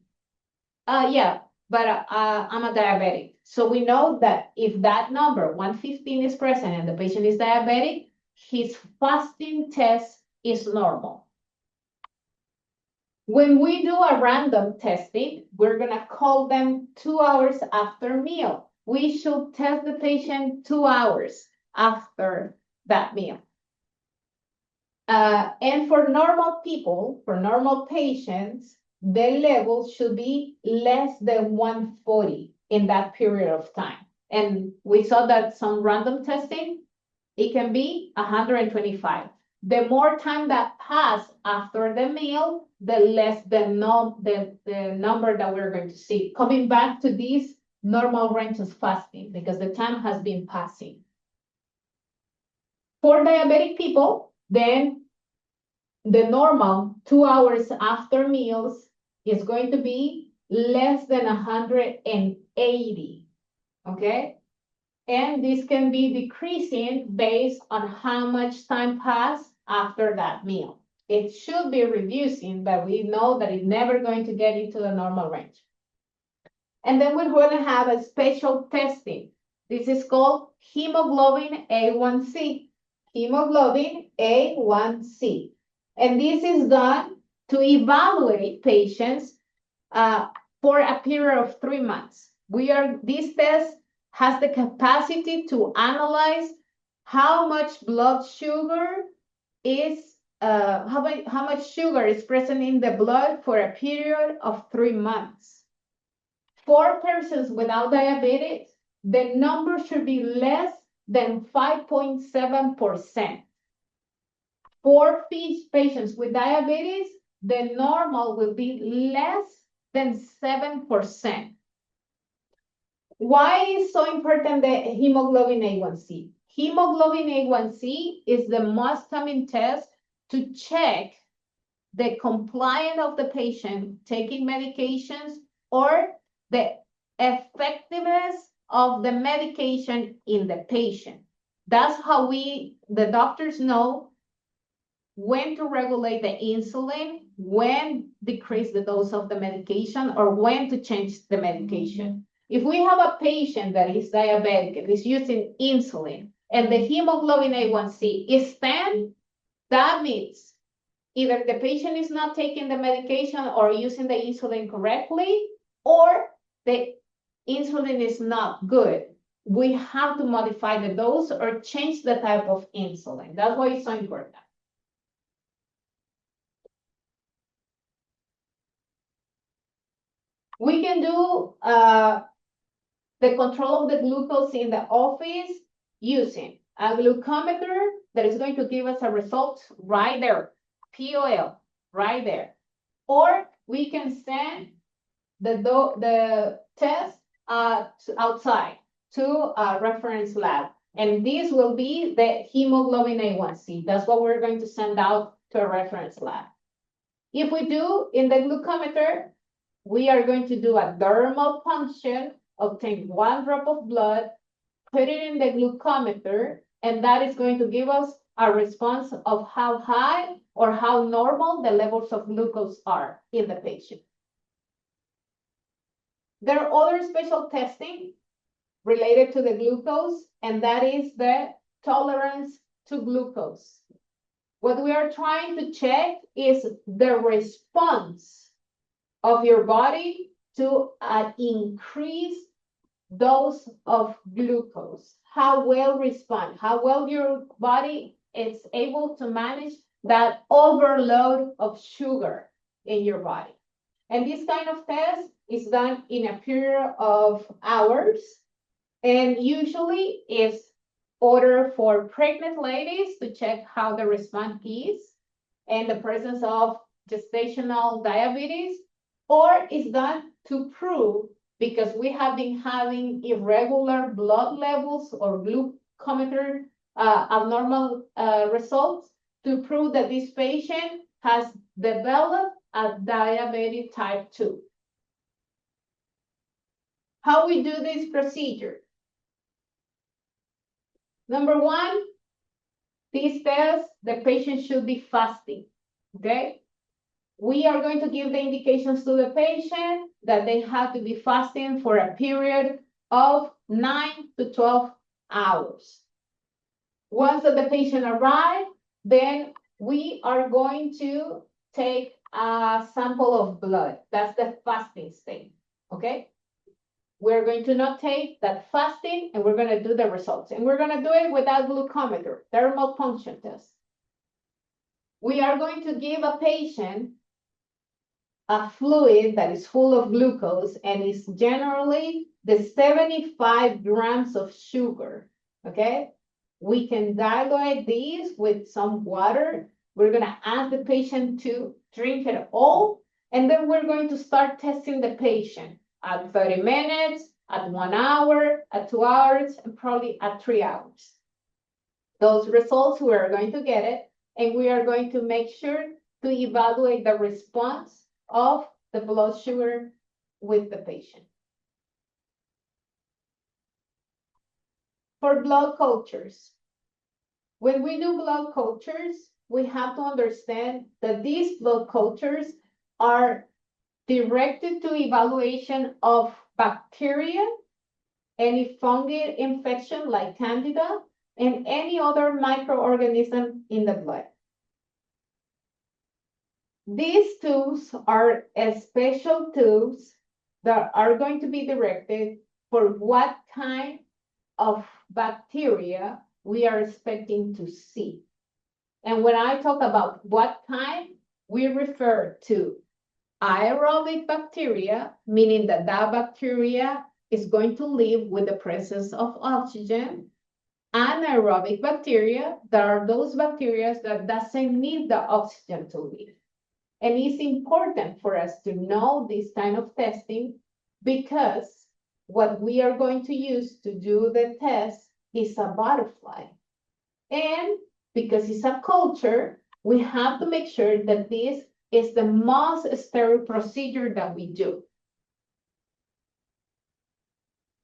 Yeah, but I'm a diabetic. So we know that if that number, 115, is present and the patient is diabetic, his fasting test is normal. When we do a random testing, we're going to call them 2 hours after meal. We should test the patient 2 hours after that meal. And for normal people, for normal patients, the level should be less than 140 in that period of time. And we saw that some random testing, it can be 125. The more time that passed after the meal, the less the number that we're going to see. Coming back to this normal range of fasting, because the time has been passing. For diabetic people, then the normal 2 hours after meals is going to be less than 180, okay? And this can be decreasing based on how much time passed after that meal. It should be reducing, but we know that it's never going to get into the normal range. And then we're going to have a special testing. This is called hemoglobin A1C. Hemoglobin A1C. And this is done to evaluate patients for a period of 3 months. This test has the capacity to analyze how much blood sugar is, how much sugar is present in the blood for a period of 3 months. For persons without diabetes, the number should be less than 5.7%. For patients with diabetes, the normal will be less than 7%. Why is so important the hemoglobin A1C? Hemoglobin A1C is the most common test to check the compliance of the patient taking medications or the effectiveness of the medication in the patient. That's how the doctors know when to regulate the insulin, when decrease the dose of the medication, or when to change the medication. If we have a patient that is diabetic and is using insulin and the hemoglobin A1C is 10, that means either the patient is not taking the medication or using the insulin correctly, or the insulin is not good. We have to modify the dose or change the type of insulin. That's why it's so important. We can do the control of the glucose in the office using a glucometer that is going to give us a result right there, POL, right there. Or we can send the test outside to a reference lab. And this will be the hemoglobin A1C. That's what we're going to send out to a reference lab. If we do in the glucometer, we are going to do a dermal punction, obtain 1 drop of blood, put it in the glucometer, and that is going to give us a response of how high or how normal the levels of glucose are in the patient. There are other special testing related to the glucose, and that is the tolerance to glucose. What we are trying to check is the response of your body to an increased dose of glucose. How well respond, how well your body is able to manage that overload of sugar in your body. And this kind of test is done in a period of hours, and usually is ordered for pregnant ladies to check how the response is and the presence of gestational diabetes, or is done to prove, because we have been having irregular blood levels or glucometer abnormal results, to prove that this patient has developed a diabetes type 2. How we do this procedure? Number 1, this test, the patient should be fasting, okay? We are going to give the indications to the patient that they have to be fasting for a period of 9 to 12 hours. Once that the patient arrives, then we are going to take a sample of blood. That's the fasting state, okay? We're going to not take that fasting, and we're going to do the results. And we're going to do it without glucometer, thermal punction test. We are going to give a patient a fluid that is full of glucose and is generally the 75 grams of sugar, okay? We can dilute these with some water. We're going to ask the patient to drink it all, and then we're going to start testing the patient at 30 minutes, at 1 hour, at 2 hours, and probably at 3 hours. Those results, we are going to get it, and we are going to make sure to evaluate the response of the blood sugar with the patient. For blood cultures, when we do blood cultures, we have to understand that these blood cultures are directed to evaluation of bacteria, any fungal infection like Candida, and any other microorganism in the blood. These tubes are special tubes that are going to be directed for what kind of bacteria we are expecting to see. And when I talk about what kind, we refer to aerobic bacteria, meaning that that bacteria is going to live with the presence of oxygen. Anaerobic bacteria, that are those bacteria that doesn't need the oxygen to live. And it's important for us to know this kind of testing, because what we are going to use to do the test is a butterfly. And because it's a culture, we have to make sure that this is the most sterile procedure that we do.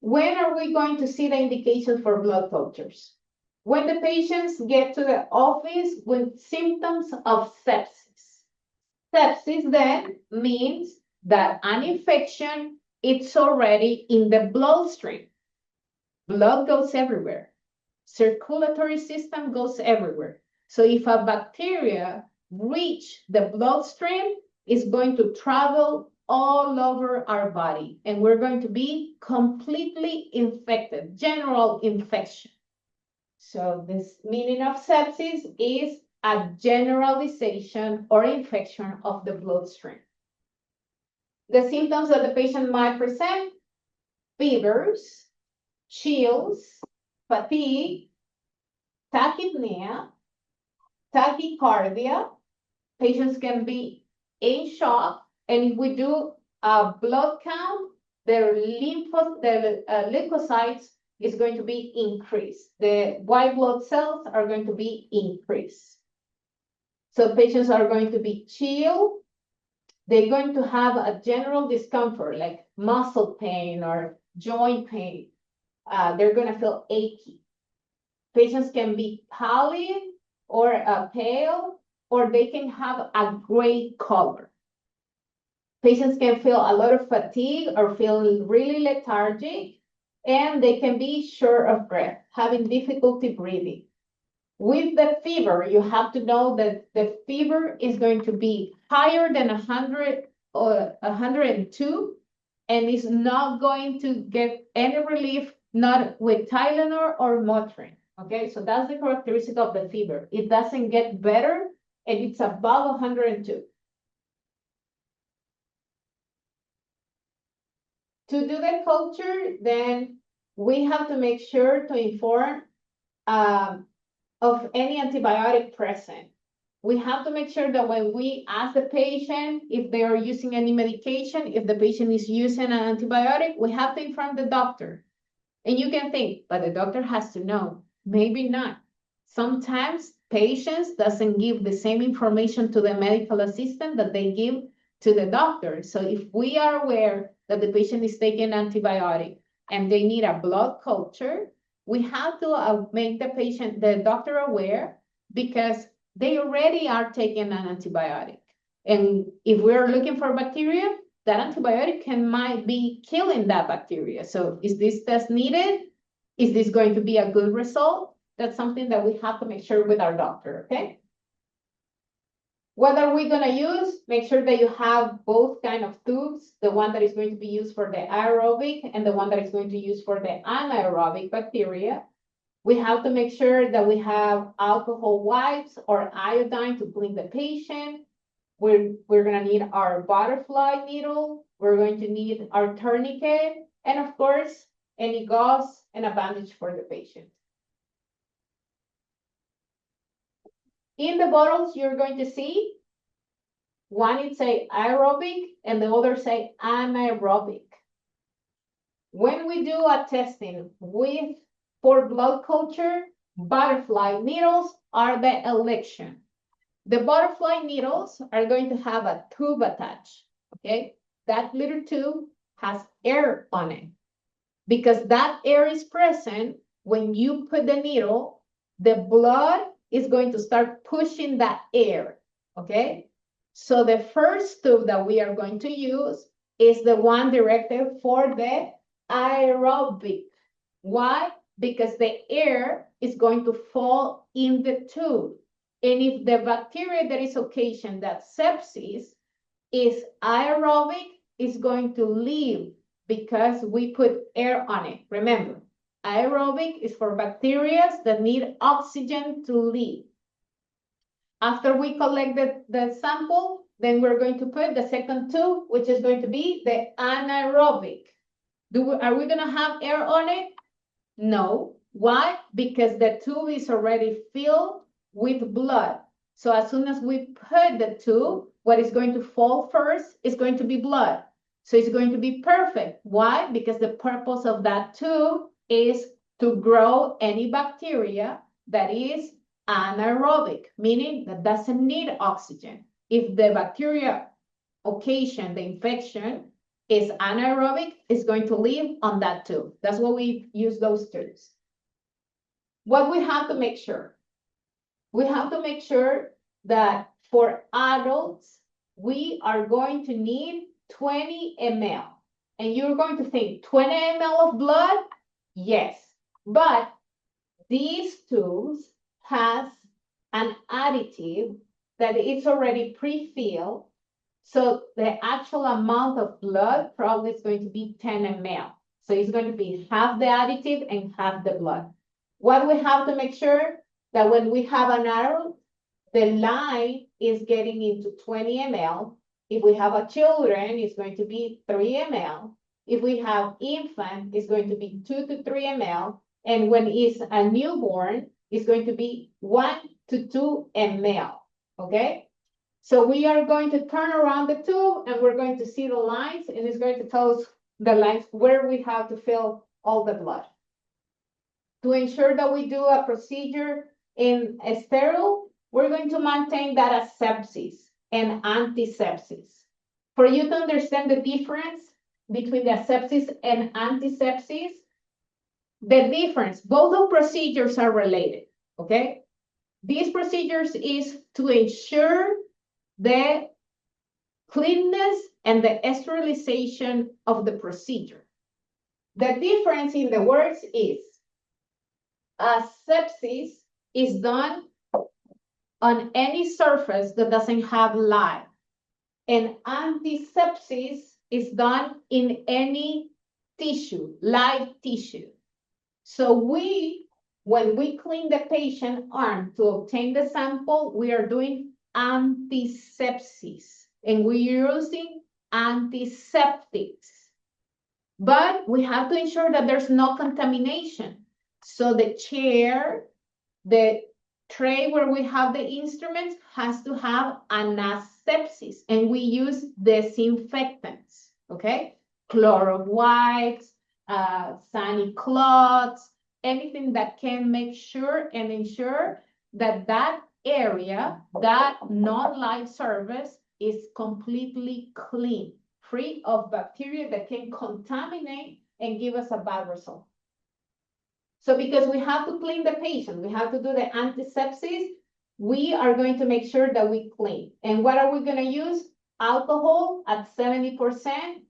When are we going to see the indications for blood cultures? When the patients get to the office with symptoms of sepsis. Sepsis then means that an infection it's already in the bloodstream. Blood goes everywhere. Circulatory system goes everywhere. So if a bacteria reach the bloodstream, it's going to travel all over our body, and we're going to be completely infected, general infection. So this meaning of sepsis is a generalization or infection of the bloodstream. The symptoms that the patient might present: fevers, chills, fatigue, tachypnea, tachycardia. Patients can be in shock, and if we do a blood count, their leukocytes is going to be increased. The white blood cells are going to be increased. So patients are going to be chilled. They're going to have a general discomfort like muscle pain or joint pain. They're going to feel achy. Patients can be pallid or pale, or they can have a gray color. Patients can feel a lot of fatigue or feel really lethargic, and they can be short of breath, having difficulty breathing. With the fever, you have to know that the fever is going to be higher than 100 or 102, and is not going to get any relief, not with Tylenol or Motrin. Okay, so that's the characteristic of the fever. It doesn't get better, and it's above 102. To do the culture, then we have to make sure to inform of any antibiotic present. We have to make sure that when we ask the patient if they are using any medication, if the patient is using an antibiotic, we have to inform the doctor. And you can think, but the doctor has to know. Maybe not. Sometimes patients doesn't give the same information to the medical assistant that they give to the doctor. So if we are aware that the patient is taking antibiotic and they need a blood culture, we have to make the doctor aware, because they already are taking an antibiotic. And if we're looking for bacteria, that antibiotic might be killing that bacteria. So is this test needed? Is this going to be a good result? That's something that we have to make sure with our doctor, okay? What are we gonna use? Make sure that you have both kind of tubes, the one that is going to be used for the aerobic and the one that is going to use for the anaerobic bacteria. We have to make sure that we have alcohol wipes or iodine to clean the patient. We're gonna need our butterfly needle. We're going to need our tourniquet, and of course, any gauze and a bandage for the patient. In the bottles, you're going to see one it say aerobic and the other say anaerobic. When we do a testing for blood culture, butterfly needles are the election. The butterfly needles are going to have a tube attached, okay? That little tube has air on it. Because that air is present, when you put the needle, the blood is going to start pushing that air, okay? So the first tube that we are going to use is the one directed for the aerobic. Why? Because the air is going to fall in the tube. And if the bacteria that is occasioned that sepsis is aerobic, it's going to leave because we put air on it. Remember, aerobic is for bacteria that need oxygen to live. After we collect the sample, then we're going to put the second tube, which is going to be the anaerobic. Are we going to have air on it? No. Why? Because the tube is already filled with blood. So as soon as we put the tube, what is going to fall first is going to be blood. So it's going to be perfect. Why? Because the purpose of that tube is to grow any bacteria that is anaerobic, meaning that doesn't need oxygen. if the bacteria occasion the infection is anaerobic, it's going to live on that tube. That's why we use those tubes. What we have to make sure? We have to make sure that for adults, we are going to need 20 ml. And you're going to think 20 ml of blood? Yes, but these tubes has an additive that it's already pre-filled. So the actual amount of blood probably is going to be 10 ml. So it's going to be half the additive and half the blood. What we have to make sure that when we have an adult, the line is getting into 20 ml. If we have a children, it's going to be 3 ml. If we have infant, it's going to be 2 to 3 ml. And when it's a newborn, it's going to be 1 to 2 ml, okay? So we are going to turn around the tube and we're going to see the lines, and it's going to tell us the lines where we have to fill all the blood. To ensure that we do a procedure in a sterile, we're going to maintain that asepsis and antisepsis. For you to understand the difference between the asepsis and antisepsis, the difference, both of procedures are related, okay? These procedures is to ensure the cleanness and the sterilization of the procedure. The difference in the words is asepsis is done on any surface that doesn't have live, and antisepsis is done in any tissue, live tissue. So when we clean the patient arm to obtain the sample, we are doing antisepsis, and we're using antiseptics. But we have to ensure that there's no contamination. So the chair, the tray where we have the instruments has to have an asepsis, and we use disinfectants, okay? Chloro wipes, sunny cloths, anything that can make sure and ensure that that area, that non-live surface is completely clean, free of bacteria that can contaminate and give us a bad result. So because we have to clean the patient, we have to do the antisepsis, we are going to make sure that we clean. And what are we going to use? Alcohol at 70%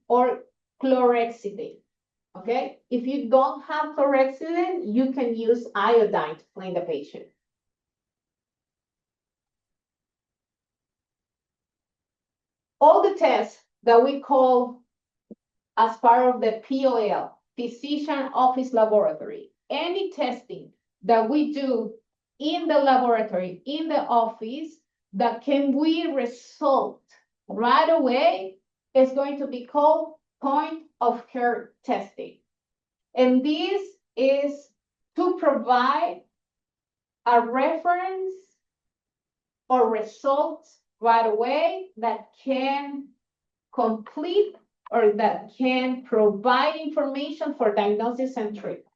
or chlorhexidine, okay? If you don't have chlorhexidine, you can use iodine to clean the patient. All the tests that we call as part of the POL, Physician Office Laboratory, any testing that we do in the laboratory, in the office, that can we result right away is going to be called point of care testing. And this is to provide a reference or results right away that can complete or that can provide information for diagnosis and treatment.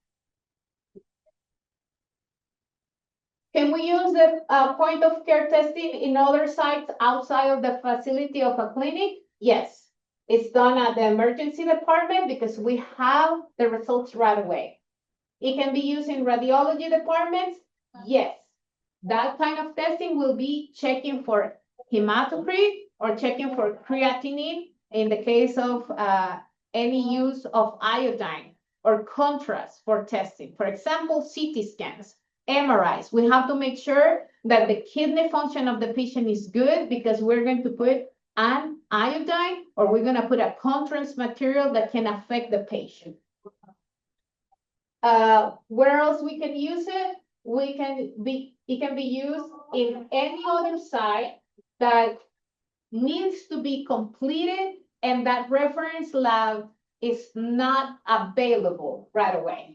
Can we use the point of care testing in other sites outside of the facility of a clinic? Yes, it's done at the emergency department because we have the results right away. It can be used in radiology departments. Yes, that kind of testing will be checking for hematocrit or checking for creatinine in the case of any use of iodine or contrast for testing. For example, CT scans. MRIs, we have to make sure that the kidney function of the patient is good because we're going to put an iodine or we're going to put a contrast material that can affect the patient. Where else we can use it? It can be used in any other site that needs to be completed and that reference lab is not available right away.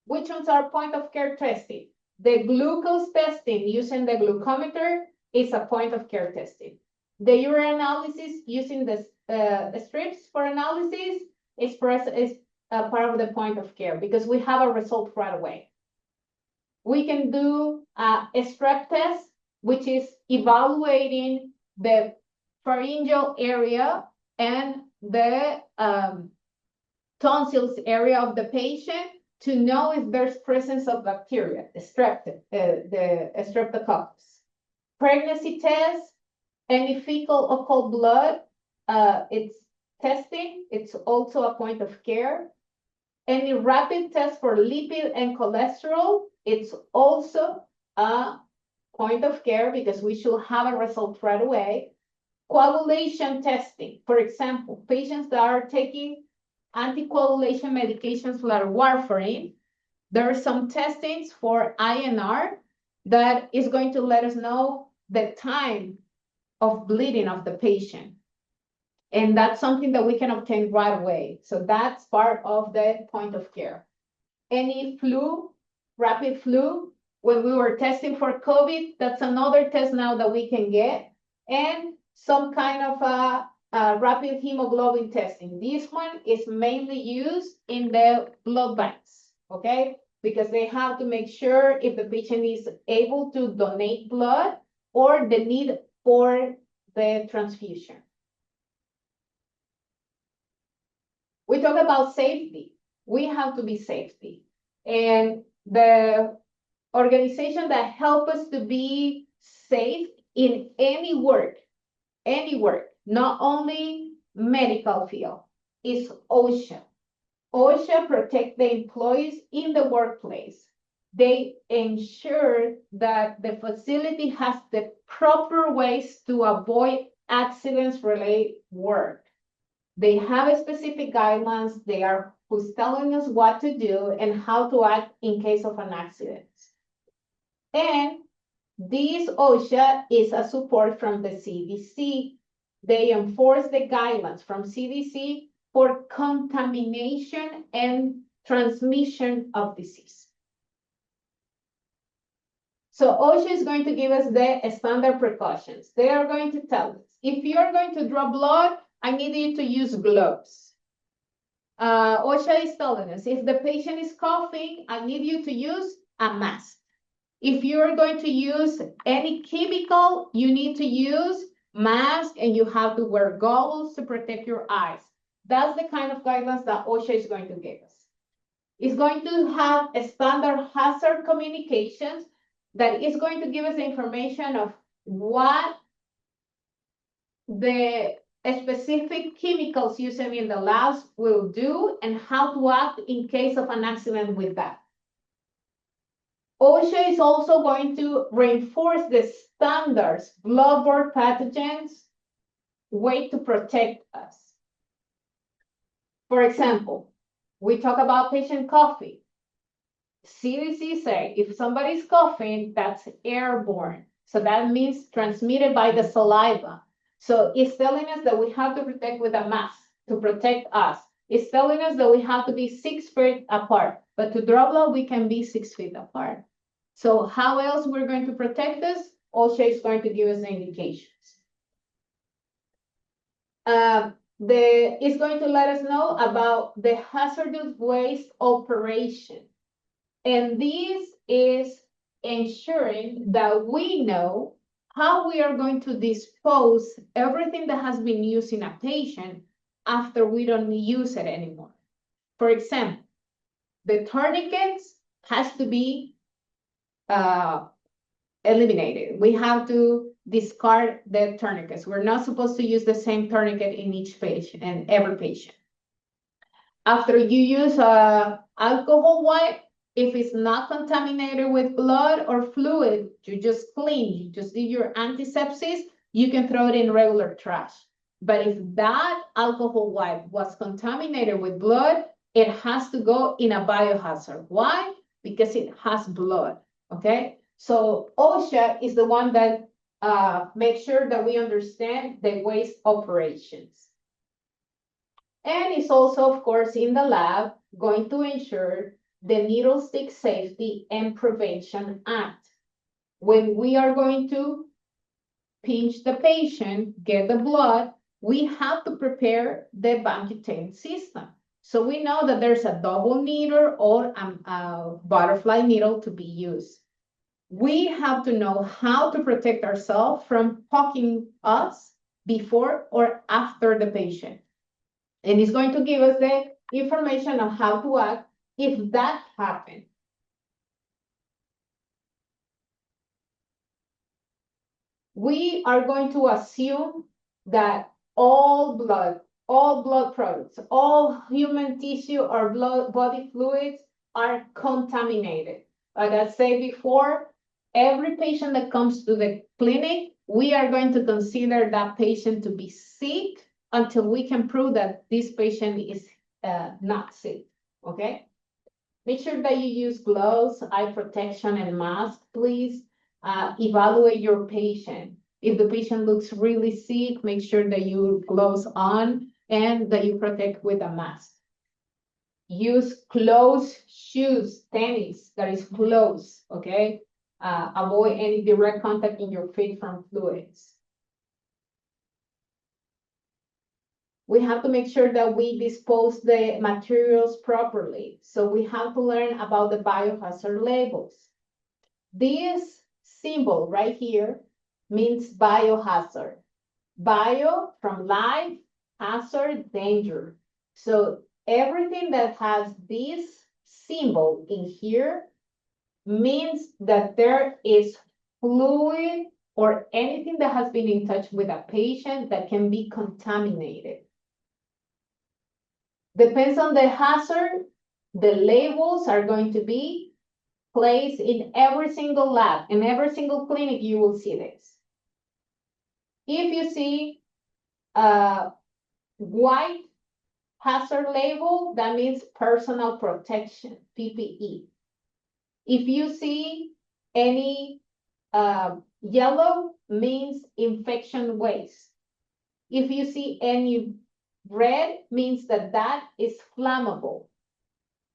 Which ones are point of care testing? The glucose testing using the glucometer is a point of care testing. The urine analysis using the strips for analysis is part of the point of care because we have a result right away. We can do a strep test which is evaluating the pharyngeal area and the tonsils area of the patient to know if there's presence of bacteria, the streptococcus. Pregnancy test, any fecal occult blood, it's testing. It's also a point of care. Any rapid test for lipid and cholesterol, it's also a point of care because we should have a result right away. Coagulation testing, for example, patients that are taking anticoagulation medications like warfarin, there are some testings for INR that is going to let us know the time of bleeding of the patient. And that's something that we can obtain right away. So that's part of the point of care. Any flu, rapid flu, when we were testing for COVID, that's another test now that we can get. And some kind of a rapid hemoglobin testing. This one is mainly used in the blood banks, okay? Because they have to make sure if the patient is able to donate blood or the need for the transfusion. We talk about safety. We have to be safety. And the organization that help us to be safe in any work, not only medical field, is OSHA. OSHA protect the employees in the workplace. They ensure that the facility has the proper ways to avoid accidents-related work. They have a specific guidelines. They are who's telling us what to do and how to act in case of an accident. And this OSHA is a support from the CDC. They enforce the guidelines from CDC for contamination and transmission of disease. So OSHA is going to give us the standard precautions. They are going to tell us, if you're going to draw blood, I need you to use gloves. OSHA is telling us, if the patient is coughing, I need you to use a mask. If you're going to use any chemical, you need to use mask and you have to wear goggles to protect your eyes. That's the kind of guidelines that OSHA is going to give us. It's going to have a standard hazard communications that is going to give us the information of what the specific chemicals used in the labs will do and how to act in case of an accident with that. OSHA is also going to reinforce the standards, bloodborne pathogens, way to protect us. For example, we talk about patient coughing. CDC say if somebody's coughing, that's airborne. So that means transmitted by the saliva. So it's telling us that we have to protect with a mask to protect us. It's telling us that we have to be 6 feet apart, but to draw blood, we can be 6 feet apart. So how else we're going to protect us? OSHA is going to give us the indications. It's going to let us know about the hazardous waste operation. And this is ensuring that we know how we are going to dispose everything that has been used in a patient after we don't use it anymore. For example, the tourniquets has to be eliminated. We have to discard the tourniquets. We're not supposed to use the same tourniquet in each patient and every patient. After you use a alcohol wipe, if it's not contaminated with blood or fluid, you just clean, you just do your antisepsis, you can throw it in regular trash. But if that alcohol wipe was contaminated with blood, it has to go in a biohazard. Why? Because it has blood, okay? So OSHA is the one that makes sure that we understand the waste operations. And it's also, of course, in the lab, going to ensure the Needle Stick Safety and Prevention Act. When we are going to pinch the patient, get the blood, we have to prepare the Vangutaine system. So we know that there's a double needle or a butterfly needle to be used. we have to know how to protect ourselves from poking us before or after the patient. And it's going to give us the information on how to act if that happens. We are going to assume that all blood products, all human tissue or body fluids are contaminated. Like I said before, every patient that comes to the clinic, we are going to consider that patient to be sick until we can prove that this patient is not sick, okay? Make sure that you use gloves, eye protection, and mask, please. Evaluate your patient. If the patient looks really sick, make sure that you gloves on and that you protect with a mask. Use closed shoes, tennis that is closed, okay? Avoid any direct contact in your feet from fluids. We have to make sure that we dispose the materials properly. So we have to learn about the biohazard labels. This symbol right here means biohazard. Bio from life, hazard, danger. So everything that has this symbol in here means that there is fluid or anything that has been in touch with a patient that can be contaminated. Depends on the hazard, the labels are going to be placed in every single lab. In every single clinic, you will see this. If you see a white hazard label, that means personal protection, PPE. If you see any yellow, means infection waste. If you see any red, means that that is flammable.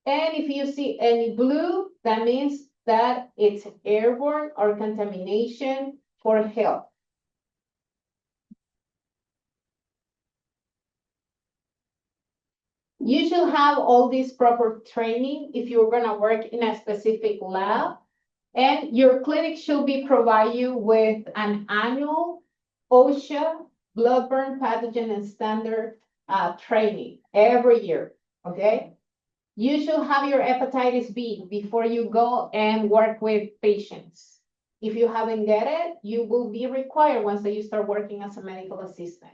And if you see any blue, that means that it's airborne or contamination for health. You should have all this proper training if you're going to work in a specific lab. And your clinic should be provide you with an annual OSHA, bloodborne pathogen and standard training every year, okay? You should have your hepatitis B before you go and work with patients. If you haven't get it, you will be required once that you start working as a medical assistant.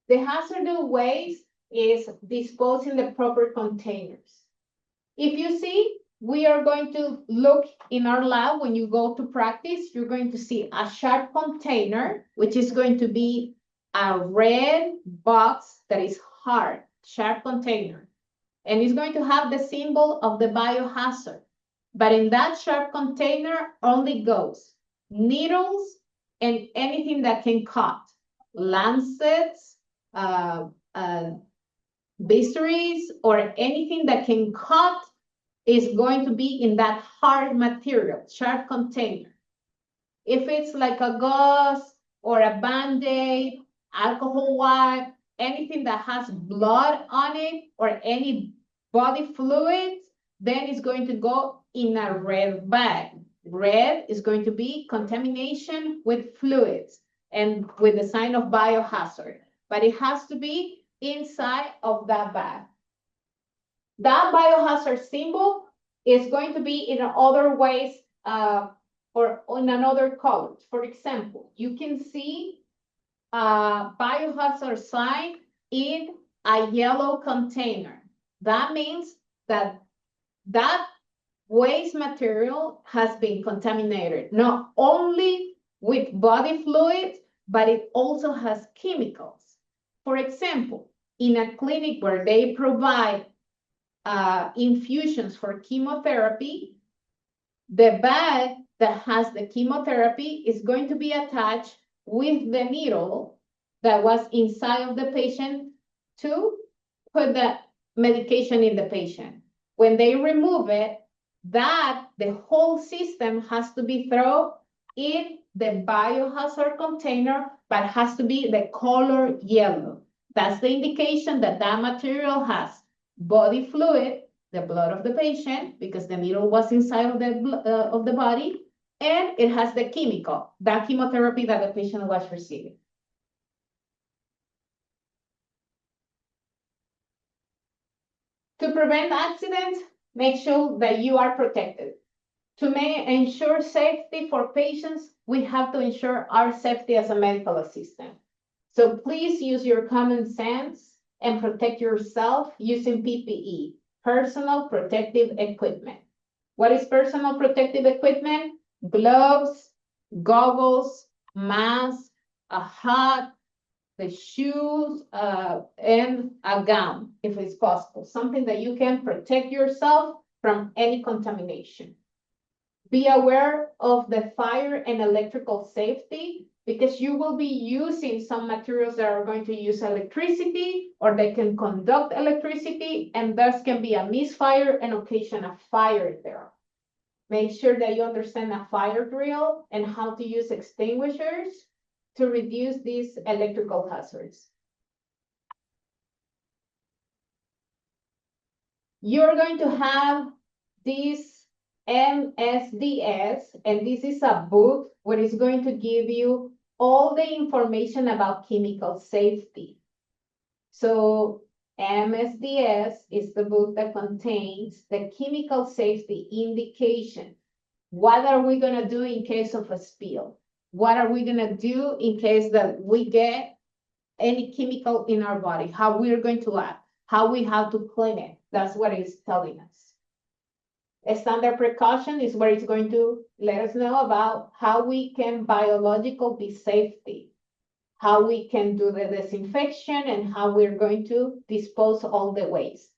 The hazardous waste is disposed in the proper containers. If you see, we are going to look in our lab when you go to practice, you're going to see a sharp container, which is going to be a red box that is hard, sharp container. And it's going to have the symbol of the biohazard. But in that sharp container only goes needles and anything that can cut, lancets, bistouries, or anything that can cut is going to be in that hard material, sharp container. If it's like a gauze or a Band-Aid, alcohol wipe, anything that has blood on it or any body fluids, then it's going to go in a red bag. Red is going to be contamination with fluids and with the sign of biohazard, but it has to be inside of that bag. That biohazard symbol is going to be in other ways or in another color. For example, you can see a biohazard sign in a yellow container. That means that that waste material has been contaminated, not only with body fluids, but it also has chemicals. For example, in a clinic where they provide infusions for chemotherapy, the bag that has the chemotherapy is going to be attached with the needle that was inside of the patient to put the medication in the patient. When they remove it, the whole system has to be thrown in the biohazard container, but has to be the color yellow. That's the indication that that material has body fluid the blood of the patient because the needle was inside of the body, and it has the chemical, that chemotherapy that the patient was receiving. To prevent accidents, make sure that you are protected. To ensure safety for patients, we have to ensure our safety as a medical assistant. So please use your common sense and protect yourself using PPE, personal protective equipment. What is personal protective equipment? Gloves, goggles, mask, a hat, the shoes, and a gown, if it's possible. Something that you can protect yourself from any contamination. Be aware of the fire and electrical safety because you will be using some materials that are going to use electricity or they can conduct electricity, and thus can be a misfire and occasion a fire there. Make sure that you understand a fire drill and how to use extinguishers to reduce these electrical hazards. You're going to have this MSDS, and this is a book where it's going to give you all the information about chemical safety. So MSDS is the book that contains the chemical safety indication. What are we going to do in case of a spill? What are we going to do in case that we get any chemical in our body? How we're going to act? How we have to clean it? That's what it's telling us. A standard precaution is where it's going to let us know about how we can biological be safety, how we can do the disinfection, and how we're going to dispose all the waste.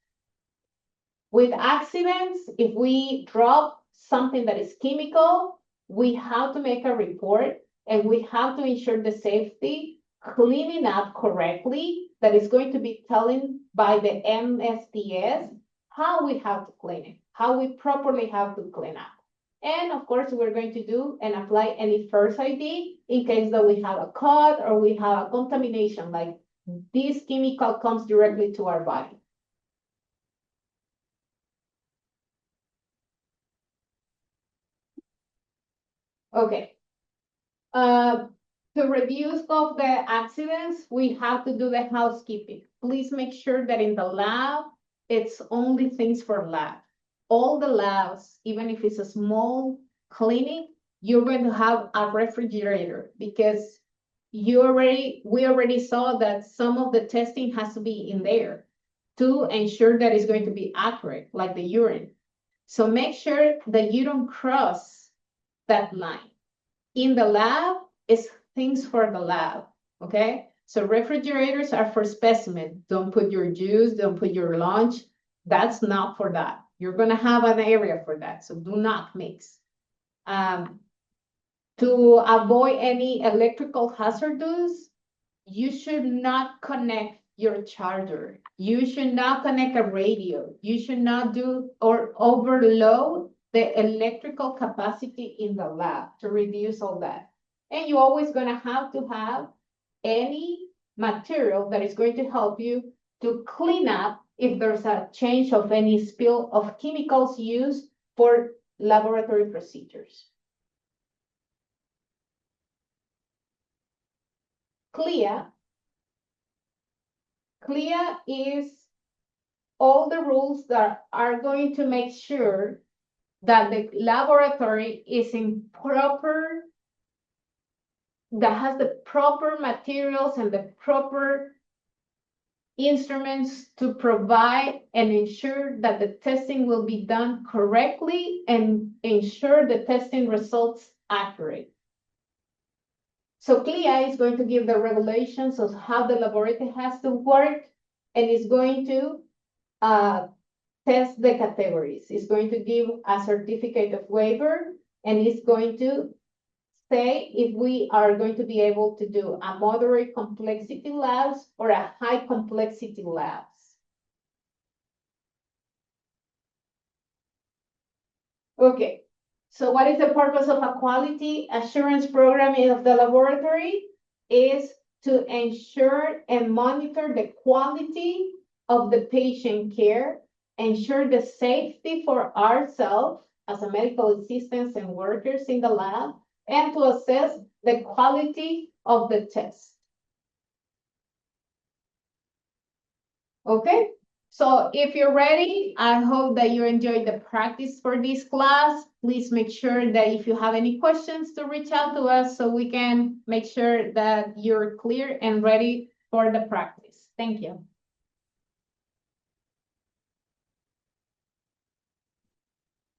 With accidents, if we drop something that is chemical, we have to make a report and we have to ensure the safety, cleaning up correctly, that is going to be telling by the MSDS how we have to clean it, how we properly have to clean up. And of course, we're going to do and apply any first ID in case that we have a cut or we have a contamination, like this chemical comes directly to our body. Okay. To reduce of the accidents, we have to do the housekeeping. Please make sure that in the lab, it's only things for lab. All the labs, even if it's a small clinic, you're going to have a refrigerator because we already saw that some of the testing has to be in there to ensure that it's going to be accurate, like the urine. So make sure that you don't cross that line. In the lab, it's things for the lab, okay? So refrigerators are for specimen. Don't put your juice, don't put your lunch. That's not for that. You're gonna have an area for that, so do not mix. To avoid any electrical hazards, you should not connect your charger. You should not connect a radio. You should not do or overload the electrical capacity in the lab to reduce all that. And you're always gonna have to have any material that is going to help you to clean up if there's a change of any spill of chemicals used for laboratory procedures. CLIA is all the rules that are going to make sure that the laboratory is that has the proper materials and the proper instruments to provide and ensure that the testing will be done correctly and ensure the testing results accurate. So CLIA is going to give the regulations of how the laboratory has to work, and is going to test the categories. It's going to give a certificate of waiver, and it's going to say if we are going to be able to do a moderate complexity labs or a high complexity labs. Okay, so what is the purpose of a quality assurance program of the laboratory? Is to ensure and monitor the quality of the patient care ensure the safety for ourselves as a medical assistants and workers in the lab, and to assess the quality of the test. Okay, so if you're ready, I hope that you enjoyed the practice for this class. Please make sure that if you have any questions to reach out to us so we can make sure that you're clear and ready for the practice. Thank you.